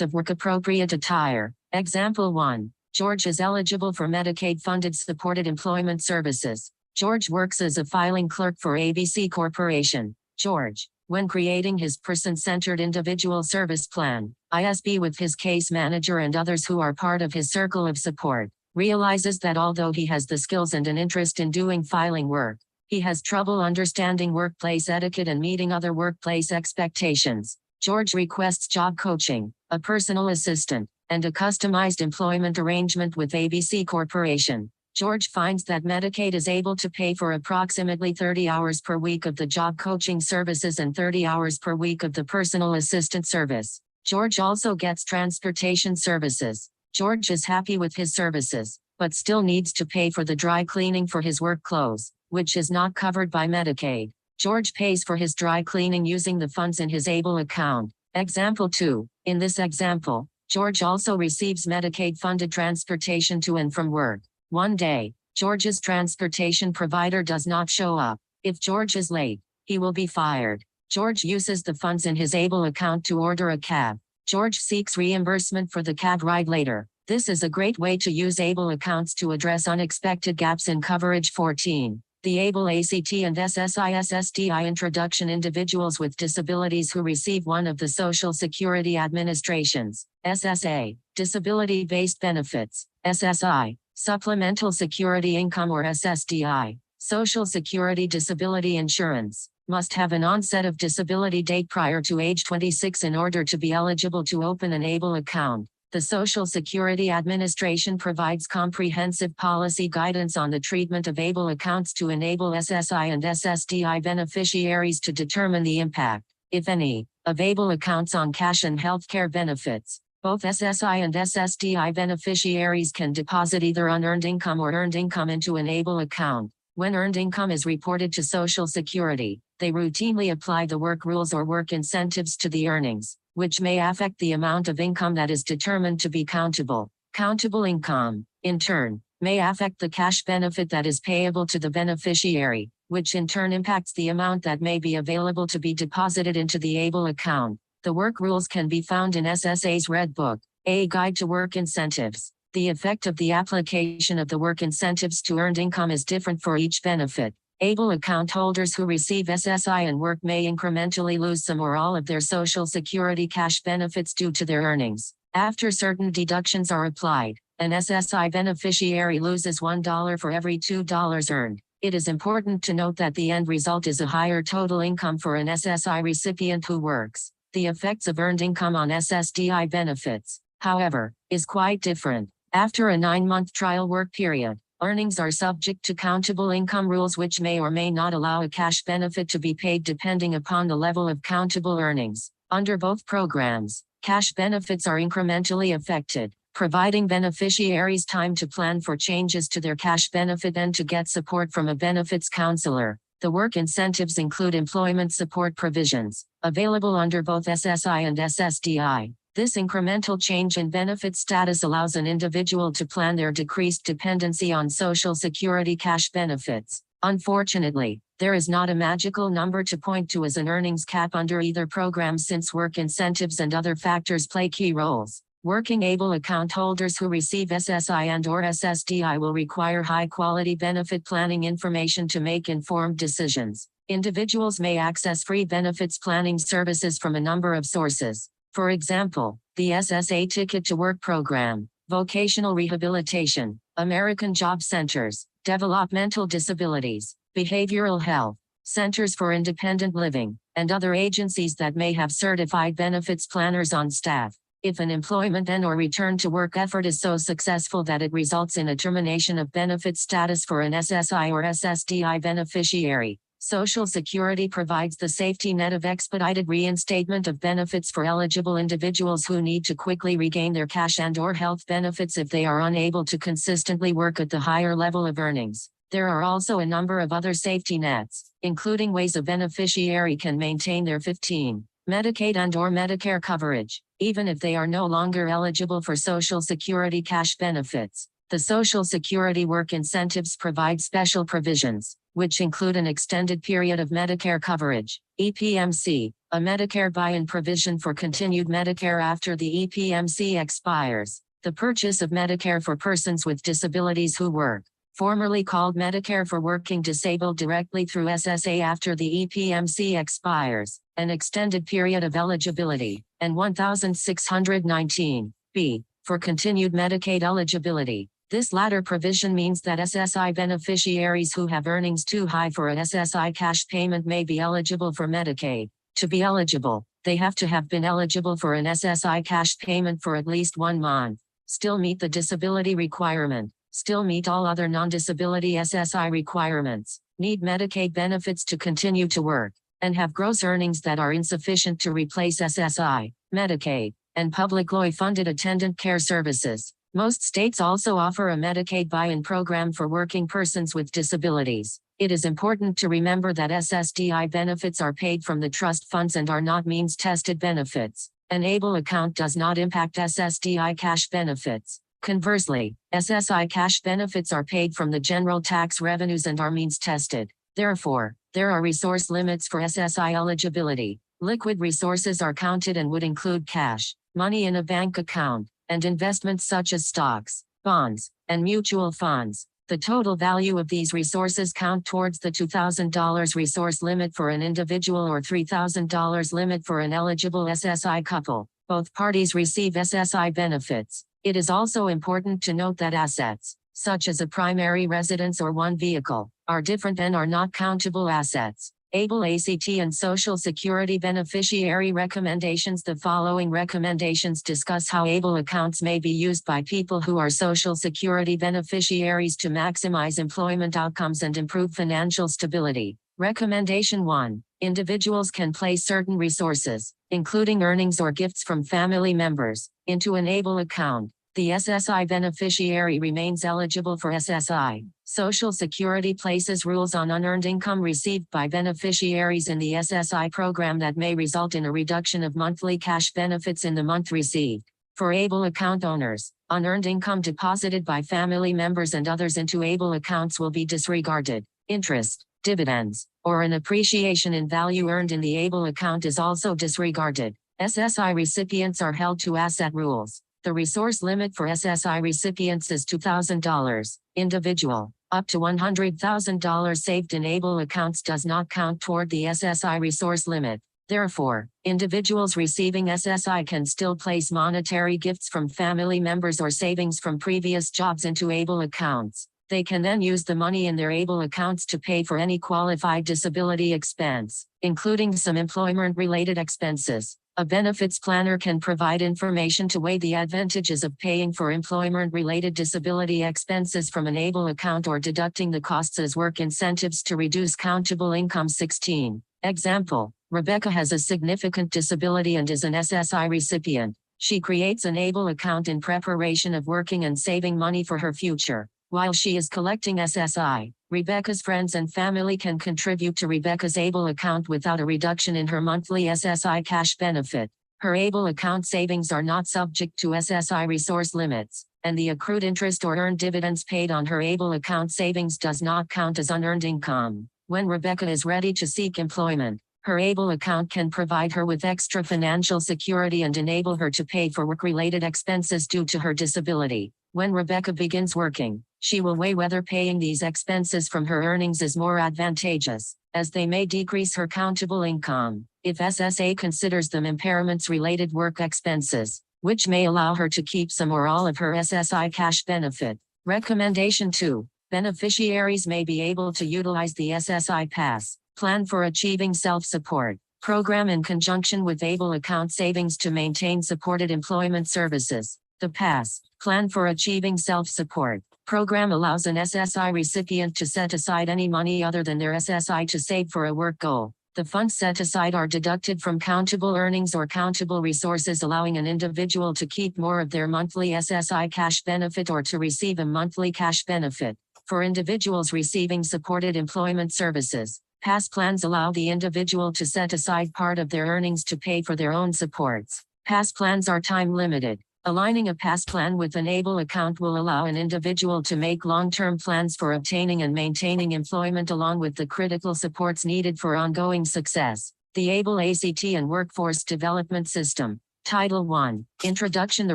Speaker 1: of work-appropriate attire. Example 1. George is eligible for Medicaid-funded supported employment services. George works as a filing clerk for ABC Corporation. George, when creating his person-centered individual service plan, ISP with his case manager and others who are part of his circle of support, realizes that although he has the skills and an interest in doing filing work, he has trouble understanding workplace etiquette and meeting other workplace expectations. George requests job coaching, a personal assistant, and a customized employment arrangement with ABC Corporation. George finds that Medicaid is able to pay for approximately 30 hours per week of the job coaching services and 30 hours per week of the personal assistant service. George also gets transportation services. George is happy with his services, but still needs to pay for the dry cleaning for his work clothes, which is not covered by Medicaid. George pays for his dry cleaning using the funds in his ABLE account. Example 2. In this example, George also receives Medicaid-funded transportation to and from work. One day, George's transportation provider does not show up. If George is late, he will be fired. George uses the funds in his ABLE account to order a cab. George seeks reimbursement for the cab ride later. This is a great way to use ABLE accounts to address unexpected gaps in coverage. 14. The ABLE ACT and SSI introduction. Individuals with disabilities who receive one of the Social Security Administration's SSA, disability-based benefits, SSI, supplemental security income or SSDI, Social Security disability insurance, must have an onset of disability date prior to age 26 in order to be eligible to open an ABLE account. The Social Security Administration provides comprehensive policy guidance on the treatment of ABLE accounts to enable SSI and SSDI beneficiaries to determine the impact, if any, of ABLE accounts on cash and healthcare benefits. Both SSI and SSDI beneficiaries can deposit either unearned income or earned income into an ABLE account. When earned income is reported to Social Security, they routinely apply the work rules or work incentives to the earnings, which may affect the amount of income that is determined to be countable. Countable income, in turn, may affect the cash benefit that is payable to the beneficiary, which in turn impacts the amount that may be available to be deposited into the ABLE account. The work rules can be found in SSA's Red Book, A Guide to Work Incentives. The effect of the application of the work incentives to earned income is different for each benefit. ABLE account holders who receive SSI and work may incrementally lose some or all of their Social Security cash benefits due to their earnings. After certain deductions are applied, an SSI beneficiary loses $1 for every $2 earned. It is important to note that the end result is a higher total income for an SSI recipient who works. The effects of earned income on SSDI benefits, however, is quite different. After a 9-month trial work period, earnings are subject to countable income rules which may or may not allow a cash benefit to be paid depending upon the level of countable earnings. Under both programs, cash benefits are incrementally affected, providing beneficiaries time to plan for changes to their cash benefit and to get support from a benefits counselor. The work incentives include employment support provisions, available under both SSI and SSDI. This incremental change in benefit status allows an individual to plan their decreased dependency on Social Security cash benefits. Unfortunately, there is not a magical number to point to as an earnings cap under either program since work incentives and other factors play key roles. Working ABLE account holders who receive SSI and/or SSDI will require high-quality benefit planning information to make informed decisions. Individuals may access free benefits planning services from a number of sources. For example, the SSA Ticket to Work program, vocational rehabilitation, American Job Centers, developmental disabilities, behavioral health, centers for independent living, and other agencies that may have certified benefits planners on staff. If an employment and/or return to work effort is so successful that it results in a termination of benefit status for an SSI or SSDI beneficiary, Social Security provides the safety net of expedited reinstatement of benefits for eligible individuals who need to quickly regain their cash and/or health benefits if they are unable to consistently work at the higher level of earnings. There are also a number of other safety nets, including ways a beneficiary can maintain their 15 Medicaid and/or Medicare coverage, even if they are no longer eligible for Social Security cash benefits. The Social Security work incentives provide special provisions, which include an extended period of Medicare coverage, EPMC, a Medicare buy-in provision for continued Medicare after the EPMC expires, the purchase of Medicare for persons with disabilities who work, formerly called Medicare for Working Disabled directly through SSA after the EPMC expires, an extended period of eligibility, and 1619(b) for continued Medicaid eligibility. This latter provision means that SSI beneficiaries who have earnings too high for a SSI cash payment may be eligible for Medicaid. To be eligible, they have to have been eligible for an SSI cash payment for at least 1 month, still meet the disability requirement, still meet all other non-disability SSI requirements, need Medicaid benefits to continue to work, and have gross earnings that are insufficient to replace SSI, Medicaid, and public LOI-funded attendant care services. Most states also offer a Medicaid buy-in program for working persons with disabilities. It is important to remember that SSDI benefits are paid from the trust funds and are not means-tested benefits. An ABLE account does not impact SSDI cash benefits. Conversely, SSI cash benefits are paid from the general tax revenues and are means-tested. Therefore, there are resource limits for SSI eligibility. Liquid resources are counted and would include cash, money in a bank account, and investments such as stocks, bonds, and mutual funds. The total value of these resources count towards the $2,000 resource limit for an individual or $3,000 limit for an eligible SSI couple. Both parties receive SSI benefits. It is also important to note that assets, such as a primary residence or one vehicle, are different and are not countable assets. ABLE ACT and Social Security beneficiary recommendations. The following recommendations discuss how ABLE accounts may be used by people who are Social Security beneficiaries to maximize employment outcomes and improve financial stability. Recommendation 1. Individuals can place certain resources, including earnings or gifts from family members, into an ABLE account. The SSI beneficiary remains eligible for SSI. Social Security places rules on unearned income received by beneficiaries in the SSI program that may result in a reduction of monthly cash benefits in the month received. For ABLE account owners, unearned income deposited by family members and others into ABLE accounts will be disregarded. Interest, dividends, or an appreciation in value earned in the ABLE account is also disregarded. SSI recipients are held to asset rules. The resource limit for SSI recipients is $2,000. Individual, up to $100,000 saved in ABLE accounts does not count toward the SSI resource limit. Therefore, individuals receiving SSI can still place monetary gifts from family members or savings from previous jobs into ABLE accounts. They can then use the money in their ABLE accounts to pay for any qualified disability expense, including some employment-related expenses. A benefits planner can provide information to weigh the advantages of paying for employment-related disability expenses from an ABLE account or deducting the costs as work incentives to reduce countable income. 16. Example: Rebecca has a significant disability and is an SSI recipient. She creates an ABLE account in preparation of working and saving money for her future. While she is collecting SSI, Rebecca's friends and family can contribute to Rebecca's ABLE account without a reduction in her monthly SSI cash benefit. Her ABLE account savings are not subject to SSI resource limits, and the accrued interest or earned dividends paid on her ABLE account savings does not count as unearned income. When Rebecca is ready to seek employment, her ABLE account can provide her with extra financial security and enable her to pay for work-related expenses due to her disability. When Rebecca begins working, she will weigh whether paying these expenses from her earnings is more advantageous, as they may decrease her countable income. If SSA considers them impairments-related work expenses, which may allow her to keep some or all of her SSI cash benefit. Recommendation 2. Beneficiaries may be able to utilize the SSI PASS, Plan for Achieving Self-Support, program in conjunction with ABLE account savings to maintain supported employment services. The PASS, Plan for Achieving Self-Support, program allows an SSI recipient to set aside any money other than their SSI to save for a work goal. The funds set aside are deducted from countable earnings or countable resources, allowing an individual to keep more of their monthly SSI cash benefit or to receive a monthly cash benefit. For individuals receiving supported employment services, PASS plans allow the individual to set aside part of their earnings to pay for their own supports. PASS plans are time-limited. Aligning a PASS plan with an ABLE account will allow an individual to make long-term plans for obtaining and maintaining employment along with the critical supports needed for ongoing success. The ABLE ACT and Workforce Development System. Title I. Introduction. The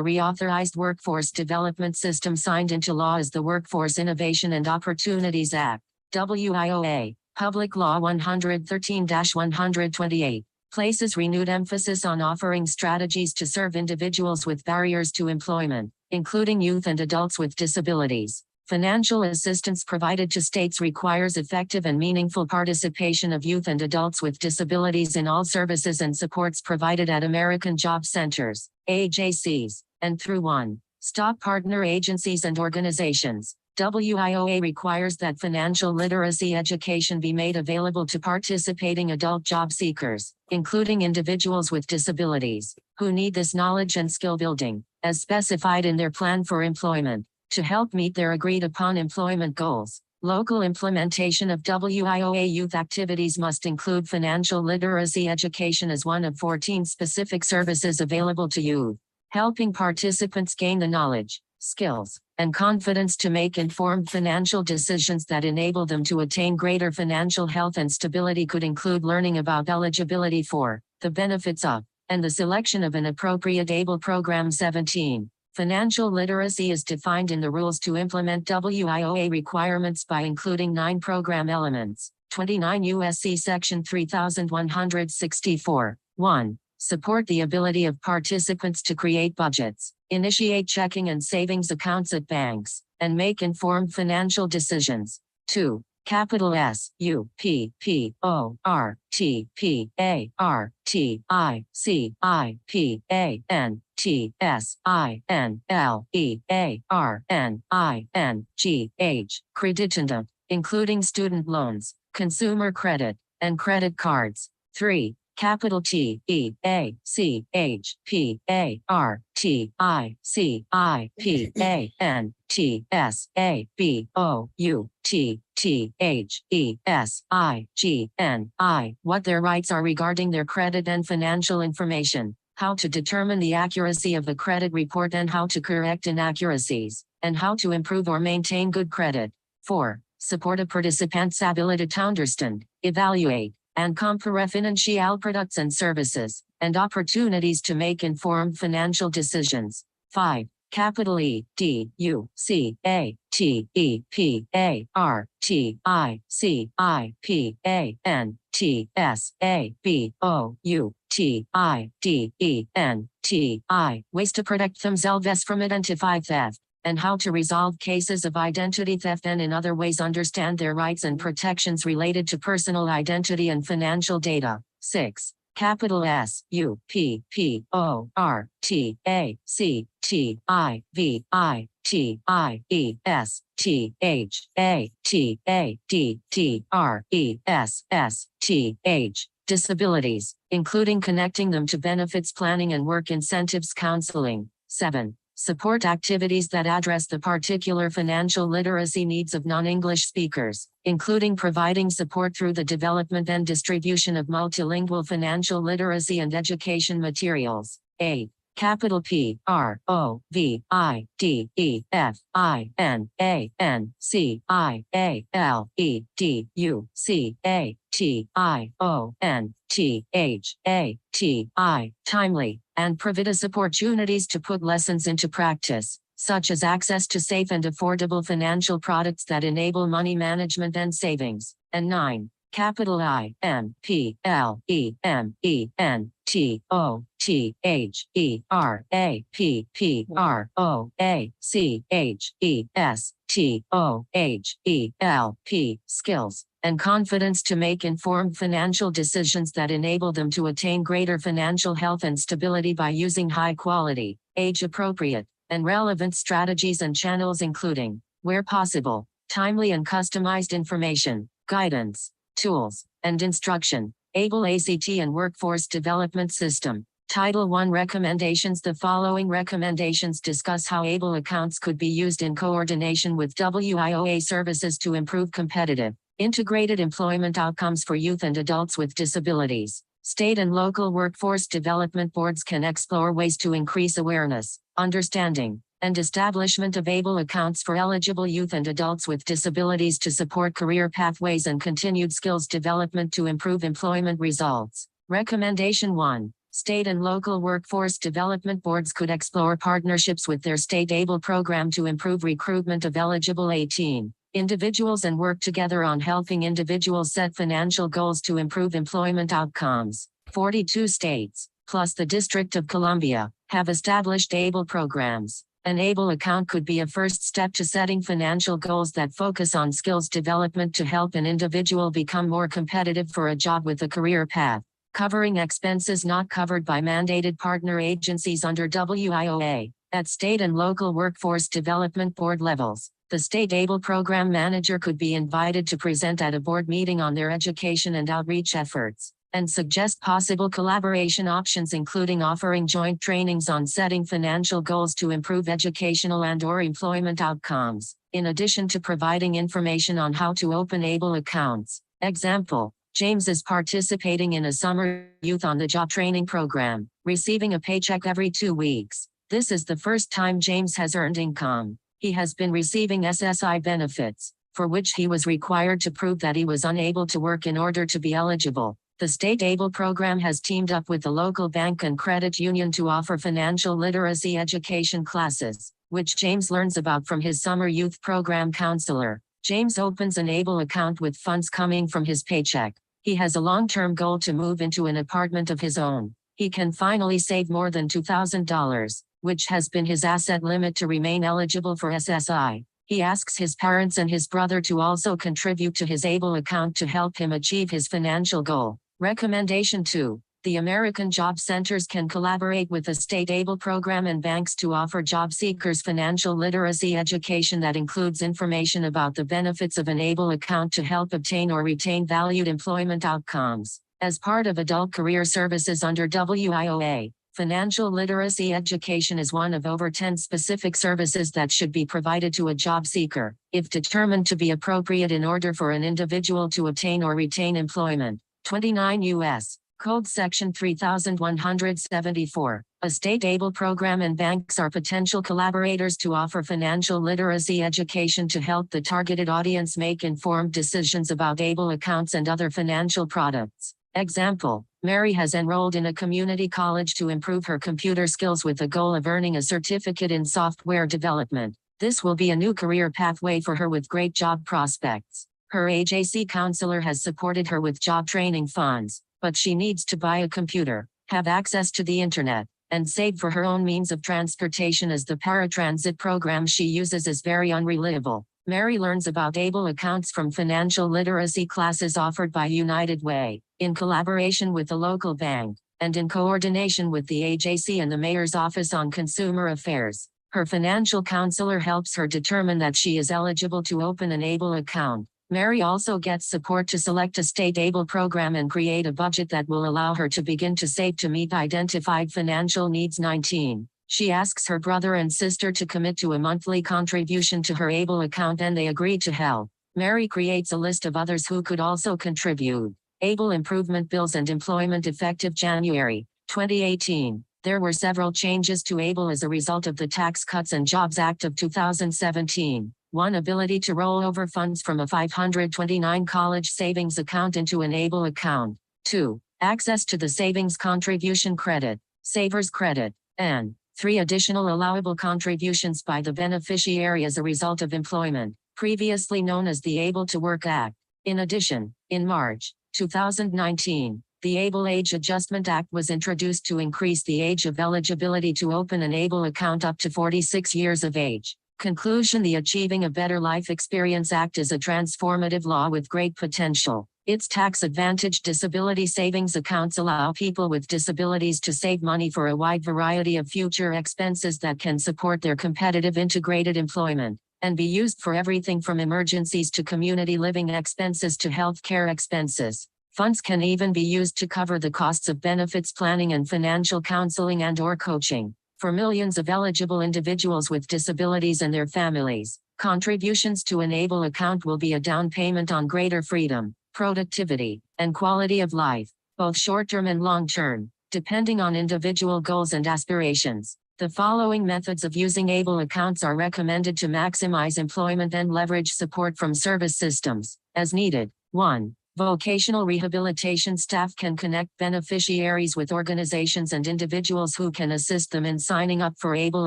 Speaker 1: reauthorized Workforce Development System signed into law as the Workforce Innovation and Opportunities Act, WIOA, Public Law 113-128. Places renewed emphasis on offering strategies to serve individuals with barriers to employment, including youth and adults with disabilities. Financial assistance provided to states requires effective and meaningful participation of youth and adults with disabilities in all services and supports provided at American Job Centers, AJCs, and through one-stop partner agencies and organizations. WIOA requires that financial literacy education be made available to participating adult job seekers, including individuals with disabilities, who need this knowledge and skill building, as specified in their plan for employment, to help meet their agreed-upon employment goals. Local implementation of WIOA youth activities must include financial literacy education as one of 14 specific services available to youth, helping participants gain the knowledge, skills, and confidence to make informed financial decisions that enable them to attain greater financial health and stability. Could include learning about eligibility for, the benefits of, and the selection of an appropriate ABLE program. 17. Financial literacy is defined in the rules to implement WIOA requirements by including 9 program elements. 29 U.S.C. Section 3164. 1. Support the ability of participants to create budgets, initiate checking and savings accounts at banks, and make informed financial decisions. 2. Capital S U P P O R T P A R T I C I P A N T S I N L E A R N I N G H, creditanda, including student loans, consumer credit, and credit cards. 3. Capital T E A C H P A R T I C I P A N T S A B O U T T H E S I G N I. What their rights are regarding their credit and financial information. how to determine the accuracy of the credit report and how to correct inaccuracies, and how to improve or maintain good credit. 4. Support a participant's ability to understand, evaluate, and compare financial products and services, and opportunities to make informed financial decisions. 5. Capital E, D, U, C, A, T, E, P, A, R, T, I, C, I, P, A, N, T, S, A, B, O, U, T, I, D, E, N, T, I. Ways to protect themselves from identity theft, and how to resolve cases of identity theft and in other ways understand their rights and protections related to personal identity and financial data. 6. Capital S, U, P, P, O, R, T, A, C, T, I, V, I, T, I, E, S, T, H, A, T, A, D, T, R, E, S, S, T, H. Disabilities, including connecting them to benefits planning and work incentives counseling. 7. Support activities that address the particular financial literacy needs of non-English speakers, including providing support through the development and distribution of multilingual financial literacy and education materials. 8. Capital P, R, O, V, I, D, E, F, I, N, A, N, C, I, A, L, E, D, U, C, A, T, I, O, N, T, H, A, T, I, timely, and provide us opportunities to put lessons into practice, such as access to safe and affordable financial products that enable money management and savings. And 9. Capital I, M, P, L, E, M, E, N, T, O, T, H, E, R, A, P, P, R, O, A, C, H, E, S, T, O, H, E, L, P, skills, and confidence to make informed financial decisions that enable them to attain greater financial health and stability by using high quality, age-appropriate, and relevant strategies and channels including, where possible, timely and customized information, guidance, tools, and instruction. ABLE ACT and Workforce Development System. Title I Recommendations. The following recommendations discuss how ABLE accounts could be used in coordination with WIOA services to improve competitive, integrated employment outcomes for youth and adults with disabilities. State and local workforce development boards can explore ways to increase awareness, understanding, and establishment of ABLE accounts for eligible youth and adults with disabilities to support career pathways and continued skills development to improve employment results. Recommendation 1. State and local workforce development boards could explore partnerships with their state ABLE program to improve recruitment of eligible 18 individuals and work together on helping individuals set financial goals to improve employment outcomes. 42 states, plus the District of Columbia, have established ABLE programs. An ABLE account could be a first step to setting financial goals that focus on skills development to help an individual become more competitive for a job with a career path, covering expenses not covered by mandated partner agencies under WIOA. At state and local workforce development board levels, the state ABLE program manager could be invited to present at a board meeting on their education and outreach efforts, and suggest possible collaboration options including offering joint trainings on setting financial goals to improve educational and/or employment outcomes, in addition to providing information on how to open ABLE accounts. Example, James is participating in a summer youth on the job training program, receiving a paycheck every 2 weeks. This is the first time James has earned income. He has been receiving SSI benefits, for which he was required to prove that he was unable to work in order to be eligible. The state ABLE program has teamed up with the local bank and credit union to offer financial literacy education classes, which James learns about from his summer youth program counselor. James opens an ABLE account with funds coming from his paycheck. He has a long-term goal to move into an apartment of his own. He can finally save more than $2,000, which has been his asset limit to remain eligible for SSI. He asks his parents and his brother to also contribute to his ABLE account to help him achieve his financial goal. Recommendation 2. The American Job Centers can collaborate with the state ABLE program and banks to offer job seekers financial literacy education that includes information about the benefits of an ABLE account to help obtain or retain valued employment outcomes. As part of adult career services under WIOA, financial literacy education is one of over 10 specific services that should be provided to a job seeker, if determined to be appropriate in order for an individual to obtain or retain employment. 29 U.S. Code Section 3174. A state-able program and banks are potential collaborators to offer financial literacy education to help the targeted audience make informed decisions about able accounts and other financial products. Example: Mary has enrolled in a community college to improve her computer skills with the goal of earning a certificate in software development. This will be a new career pathway for her with great job prospects. Her AJC counselor has supported her with job training funds, but she needs to buy a computer, have access to the internet, and save for her own means of transportation as the paratransit program she uses is very unreliable. Mary learns about able accounts from financial literacy classes offered by United Way, in collaboration with the local bank, and in coordination with the AJC and the Mayor's Office on Consumer Affairs. Her financial counselor helps her determine that she is eligible to open an able account. Mary also gets support to select a state-able program and create a budget that will allow her to begin to save to meet identified financial needs. 19. She asks her brother and sister to commit to a monthly contribution to her able account and they agree to help. Mary creates a list of others who could also contribute. Able improvement bills and employment effective January 2018. There were several changes to able as a result of the Tax Cuts and Jobs Act of 2017. 1. Ability to roll over funds from a 529 college savings account into an able account. 2. Access to the savings contribution credit, savers credit, and 3. Additional allowable contributions by the beneficiary as a result of employment, previously known as the Able to Work Act. In addition, in March 2019, the Able Age Adjustment Act was introduced to increase the age of eligibility to open an able account up to 46 years of age. Conclusion: the Achieving a Better Life Experience Act is a transformative law with great potential. Its tax-advantaged disability savings accounts allow people with disabilities to save money for a wide variety of future expenses that can support their competitive integrated employment, and be used for everything from emergencies to community living expenses to health care expenses. Funds can even be used to cover the costs of benefits planning and financial counseling and/or coaching. For millions of eligible individuals with disabilities and their families, contributions to an able account will be a down payment on greater freedom, productivity, and quality of life, both short-term and long-term, depending on individual goals and aspirations. The following methods of using able accounts are recommended to maximize employment and leverage support from service systems, as needed. 1. Vocational rehabilitation staff can connect beneficiaries with organizations and individuals who can assist them in signing up for able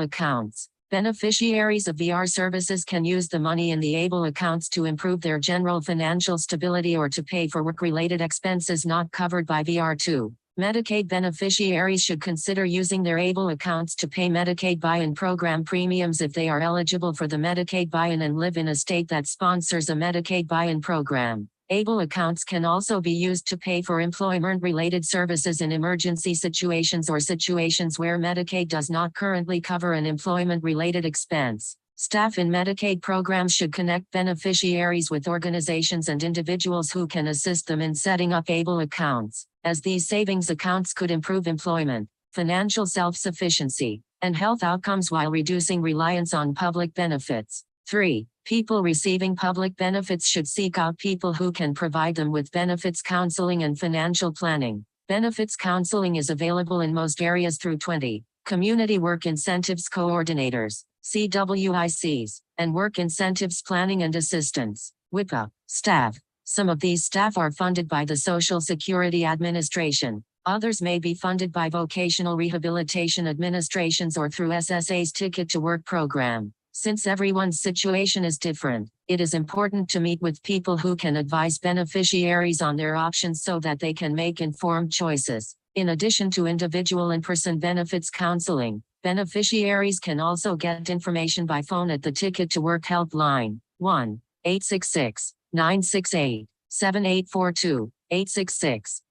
Speaker 1: accounts. Beneficiaries of VR services can use the money in the able accounts to improve their general financial stability or to pay for work-related expenses not covered by VR. 2. Medicaid beneficiaries should consider using their able accounts to pay Medicaid buy-in program premiums if they are eligible for the Medicaid buy-in and live in a state that sponsors a Medicaid buy-in program. Able accounts can also be used to pay for employment-related services in emergency situations or situations where Medicaid does not currently cover an employment-related expense. Staff in Medicaid programs should connect beneficiaries with organizations and individuals who can assist them in setting up able accounts, as these savings accounts could improve employment, financial self-sufficiency, and health outcomes while reducing reliance on public benefits. 3. People receiving public benefits should seek out people who can provide them with benefits counseling and financial planning. Benefits counseling is available in most areas through 20. Community Work Incentives Coordinators, CWICs, and Work Incentives Planning and Assistance, WIPA, staff. Some of these staff are funded by the Social Security Administration. Others may be funded by vocational rehabilitation administrations or through SSA's Ticket to Work program. Since everyone's situation is different, it is important to meet with people who can advise beneficiaries on their options so that they can make informed choices. In addition to individual in-person benefits counseling, beneficiaries can also get information by phone at the Ticket to Work helpline, 1-866-968-7842,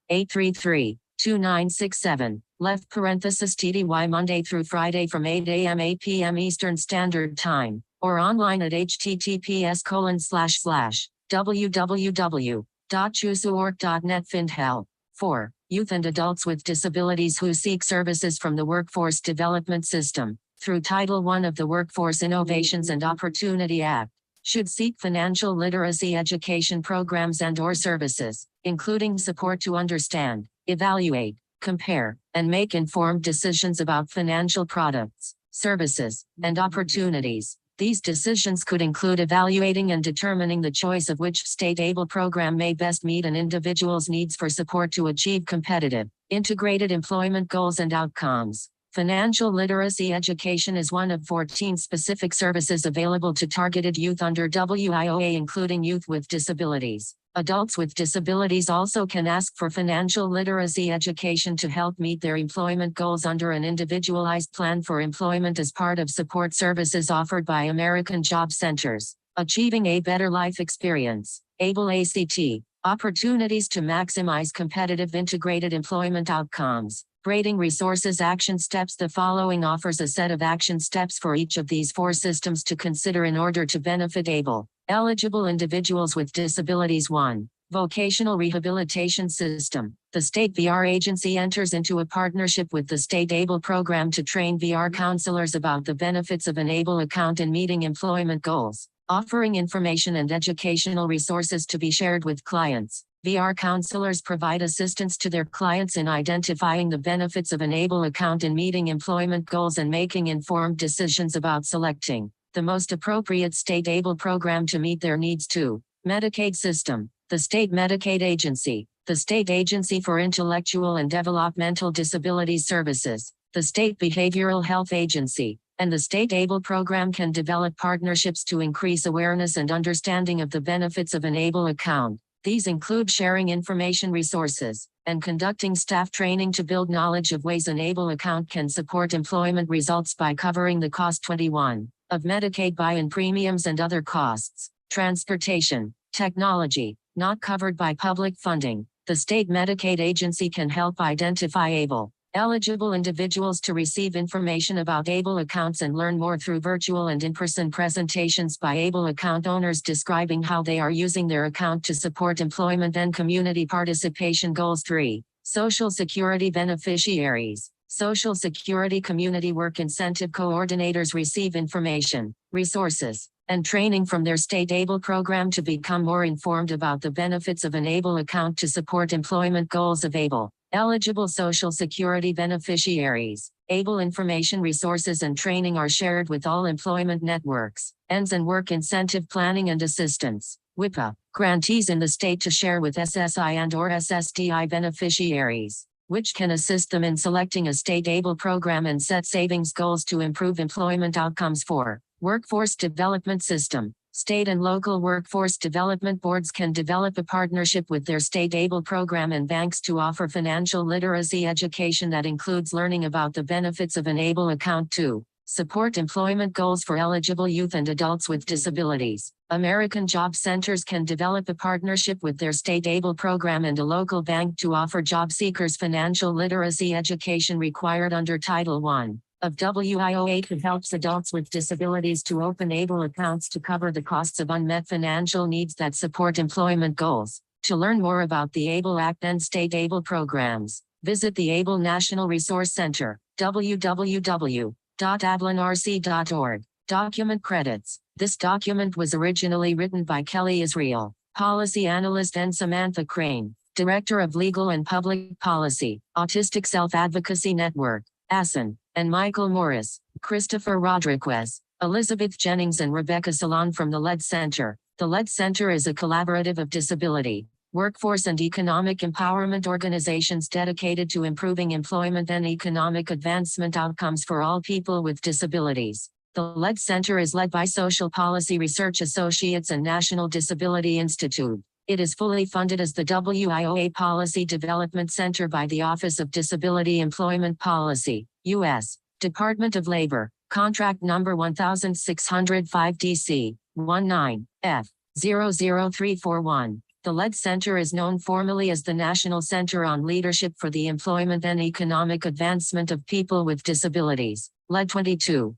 Speaker 1: 866-833-2967. Left parenthesis TDY Monday through Friday from 8 a.m. 8 p.m. Eastern Standard Time, or online at https://www.choosework.net. FindHelp. 4. Youth and adults with disabilities who seek services from the Workforce Development System, through Title I of the Workforce Innovations and Opportunity Act, should seek financial literacy education programs and/or services, including support to understand, evaluate, compare, and make informed decisions about financial products, services, and opportunities. These decisions could include evaluating and determining the choice of which state-able program may best meet an individual's needs for support to achieve competitive, integrated employment goals and outcomes. Financial literacy education is one of 14 specific services available to targeted youth under WIOA, including youth with disabilities. Adults with disabilities also can ask for financial literacy education to help meet their employment goals under an individualized plan for employment as part of support services offered by American Job Centers. Achieving a better life experience. ABLE ACT. Opportunities to maximize competitive integrated employment outcomes. Grading resources action steps. The following offers a set of action steps for each of these 4 systems to consider in order to benefit ABLE eligible individuals with disabilities. 1. Vocational Rehabilitation System. The state VR agency enters into a partnership with the state ABLE program to train VR counselors about the benefits of an ABLE account in meeting employment goals, offering information and educational resources to be shared with clients. VR counselors provide assistance to their clients in identifying the benefits of an ABLE account in meeting employment goals and making informed decisions about selecting the most appropriate state ABLE program to meet their needs. 2. Medicaid System. The State Medicaid Agency. The State Agency for Intellectual and Developmental Disabilities Services. The State Behavioral Health Agency and the state ABLE program can develop partnerships to increase awareness and understanding of the benefits of an ABLE account. These include sharing information resources and conducting staff training to build knowledge of ways an ABLE account can support employment results by covering the cost. 21. Of Medicaid buy-in premiums and other costs. Transportation, technology, not covered by public funding. The state Medicaid agency can help identify ABLE eligible individuals to receive information about ABLE accounts and learn more through virtual and in-person presentations by ABLE account owners describing how they are using their account to support employment and community participation goals. 3. Social Security beneficiaries. Social Security Community Work Incentive Coordinators receive information, resources, and training from their state ABLE program to become more informed about the benefits of an ABLE account to support employment goals of ABLE eligible Social Security beneficiaries. ABLE information resources and training are shared with all employment networks, ENDS and work incentive planning and assistance, WIPA, grantees in the state to share with SSI and/or SSDI beneficiaries, which can assist them in selecting a state ABLE program and set savings goals to improve employment outcomes. 4. Workforce Development System. State and local workforce development boards can develop a partnership with their state ABLE program and banks to offer financial literacy education that includes learning about the benefits of an ABLE account. 2. Support employment goals for eligible youth and adults with disabilities. American Job Centers can develop a partnership with their state ABLE program and a local bank to offer job seekers financial literacy education required under Title I of WIOA that helps adults with disabilities to open ABLE accounts to cover the costs of unmet financial needs that support employment goals. To learn more about the ABLE Act and state ABLE programs, visit the ABLE National Resource Center, www.ablenrc.org. Document credits. This document was originally written by Kelly Israel, policy analyst, and Samantha Crane, Director of Legal and Public Policy, Autistic Self-Advocacy Network, ASIN, and Michael Morris, Christopher Rodriguez, Elizabeth Jennings, and Rebecca Salon from the LED Center. The LED Center is a collaborative of disability, workforce, and economic empowerment organizations dedicated to improving employment and economic advancement outcomes for all people with disabilities. The LED Center is led by Social Policy Research Associates and National Disability Institute. It is fully funded as the WIOA Policy Development Center by the Office of Disability Employment Policy, U.S. Department of Labor, Contract Number 1605 DC, 19, F. 00341. The LED Center is known formally as the National Center on Leadership for the Employment and Economic Advancement of People with Disabilities, LED 22.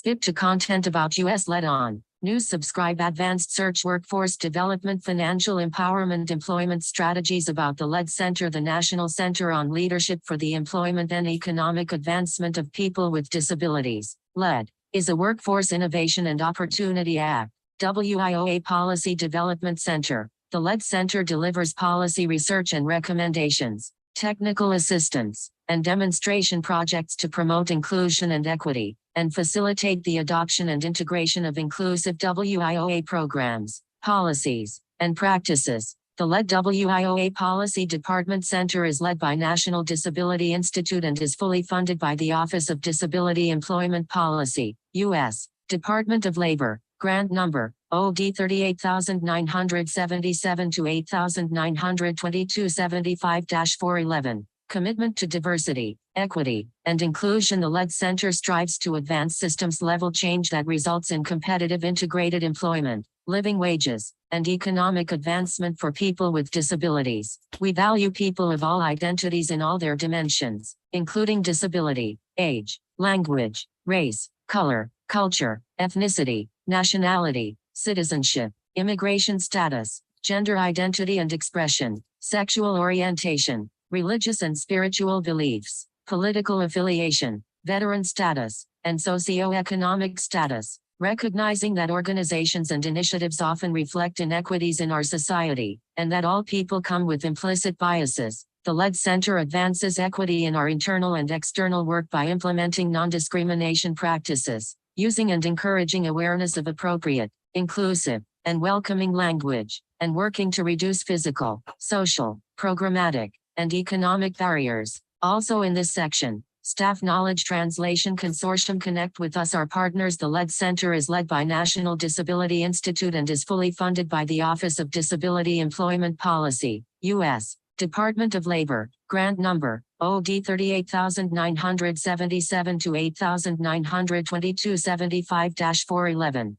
Speaker 1: Skip to content about US LED on. News. Subscribe. Advanced Search. Workforce Development, Financial Empowerment, Employment Strategies. About the LED Center, the National Center on Leadership for the Employment and Economic Advancement of People with Disabilities. LED is a workforce innovation and opportunity act. WIOA Policy Development Center. The LED Center delivers policy research and recommendations, technical assistance, and demonstration projects to promote inclusion and equity, and facilitate the adoption and integration of inclusive WIOA programs, policies, and practices. The LED WIOA Policy Department Center is led by National Disability Institute and is fully funded by the Office of Disability Employment Policy, U.S. Department of Labor. Grant number OD 38977 to 892275-411. Commitment to diversity, equity, and inclusion. The LED Center strives to advance systems-level change that results in competitive integrated employment, living wages, and economic advancement for people with disabilities. We value people of all identities in all their dimensions, including disability, age, language, race, color, culture, ethnicity, nationality, citizenship, immigration status, gender identity and expression, sexual orientation, religious and spiritual beliefs, political affiliation, veteran status, and socioeconomic status, recognizing that organizations and initiatives often reflect inequities in our society, and that all people come with implicit biases. The LED Center advances equity in our internal and external work by implementing non-discrimination practices, using and encouraging awareness of appropriate, inclusive, and welcoming language, and working to reduce physical, social, programmatic, and economic barriers. Also in this section, Staff Knowledge Translation Consortium. Connect with us, our partners. The LED Center is led by National Disability Institute and is fully funded by the Office of Disability Employment Policy, U.S. Department of Labor. Grant number OD 38977 to 892275-411.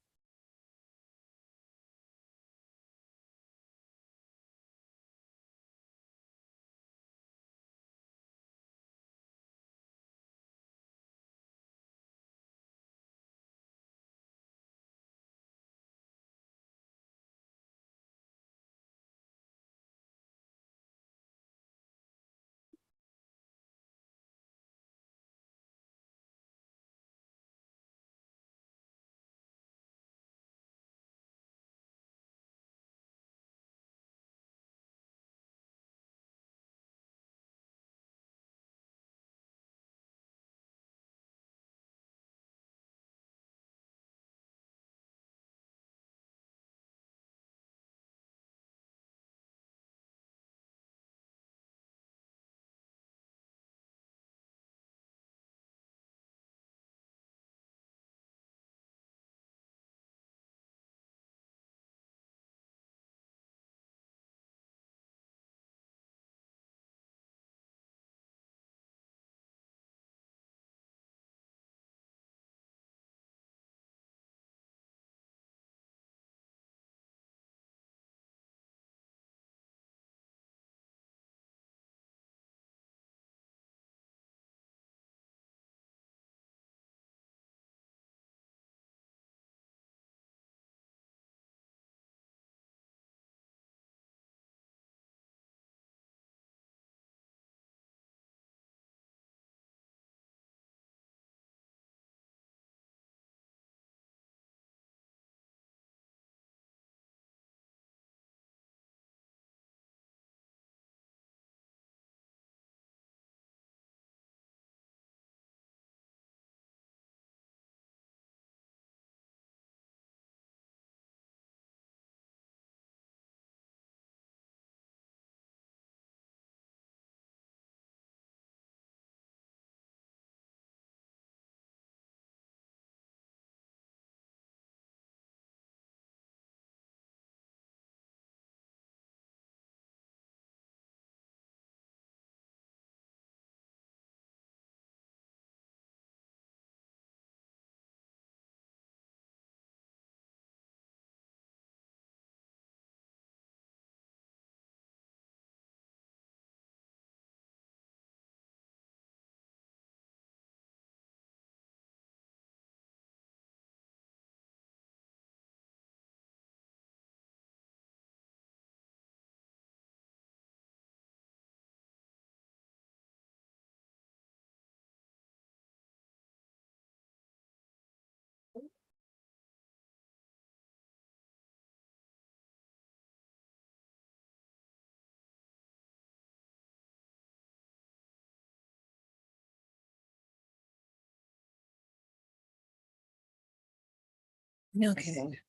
Speaker 2: Okay.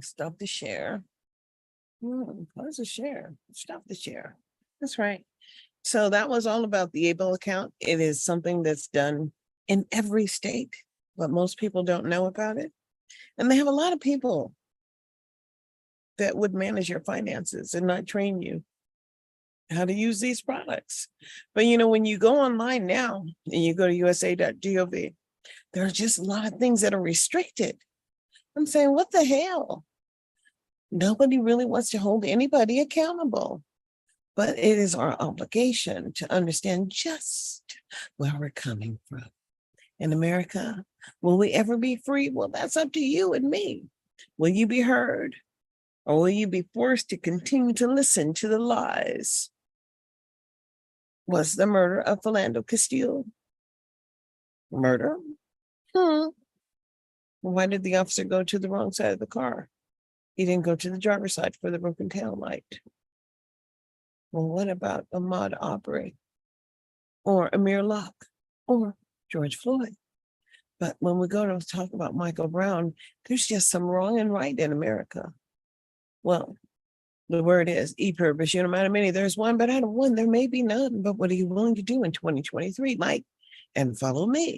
Speaker 2: Stop the share. Where's the share? Stop the share. That's right. So that was all about the ABLE account. It is something that's done in every state, but most people don't know about it. And they have a lot of people that would manage your finances and not train you how to use these products. But when you go online now and you go to usa.gov, there are just a lot of things that are restricted. I'm saying, what the hell? Nobody really wants to hold anybody accountable. But it is our obligation to understand just where we're coming from. In America, will we ever be free? Well, that's up to you and me. Will you be heard? Or will you be forced to continue to listen to the lies? Was the murder of Philando Castile murder? Why did the officer go to the wrong side of the car? He didn't go to the driver's side for the broken tail light. Well, what about Ahmaud Arbery or Amir Locke or George Floyd? But when we go to talk about Michael Brown, there's just some wrong and right in America. Well, the word is e pluribus unum, out of many there's one, but out of one there may be none. But what are you willing to do in 2023, Mike? And follow me.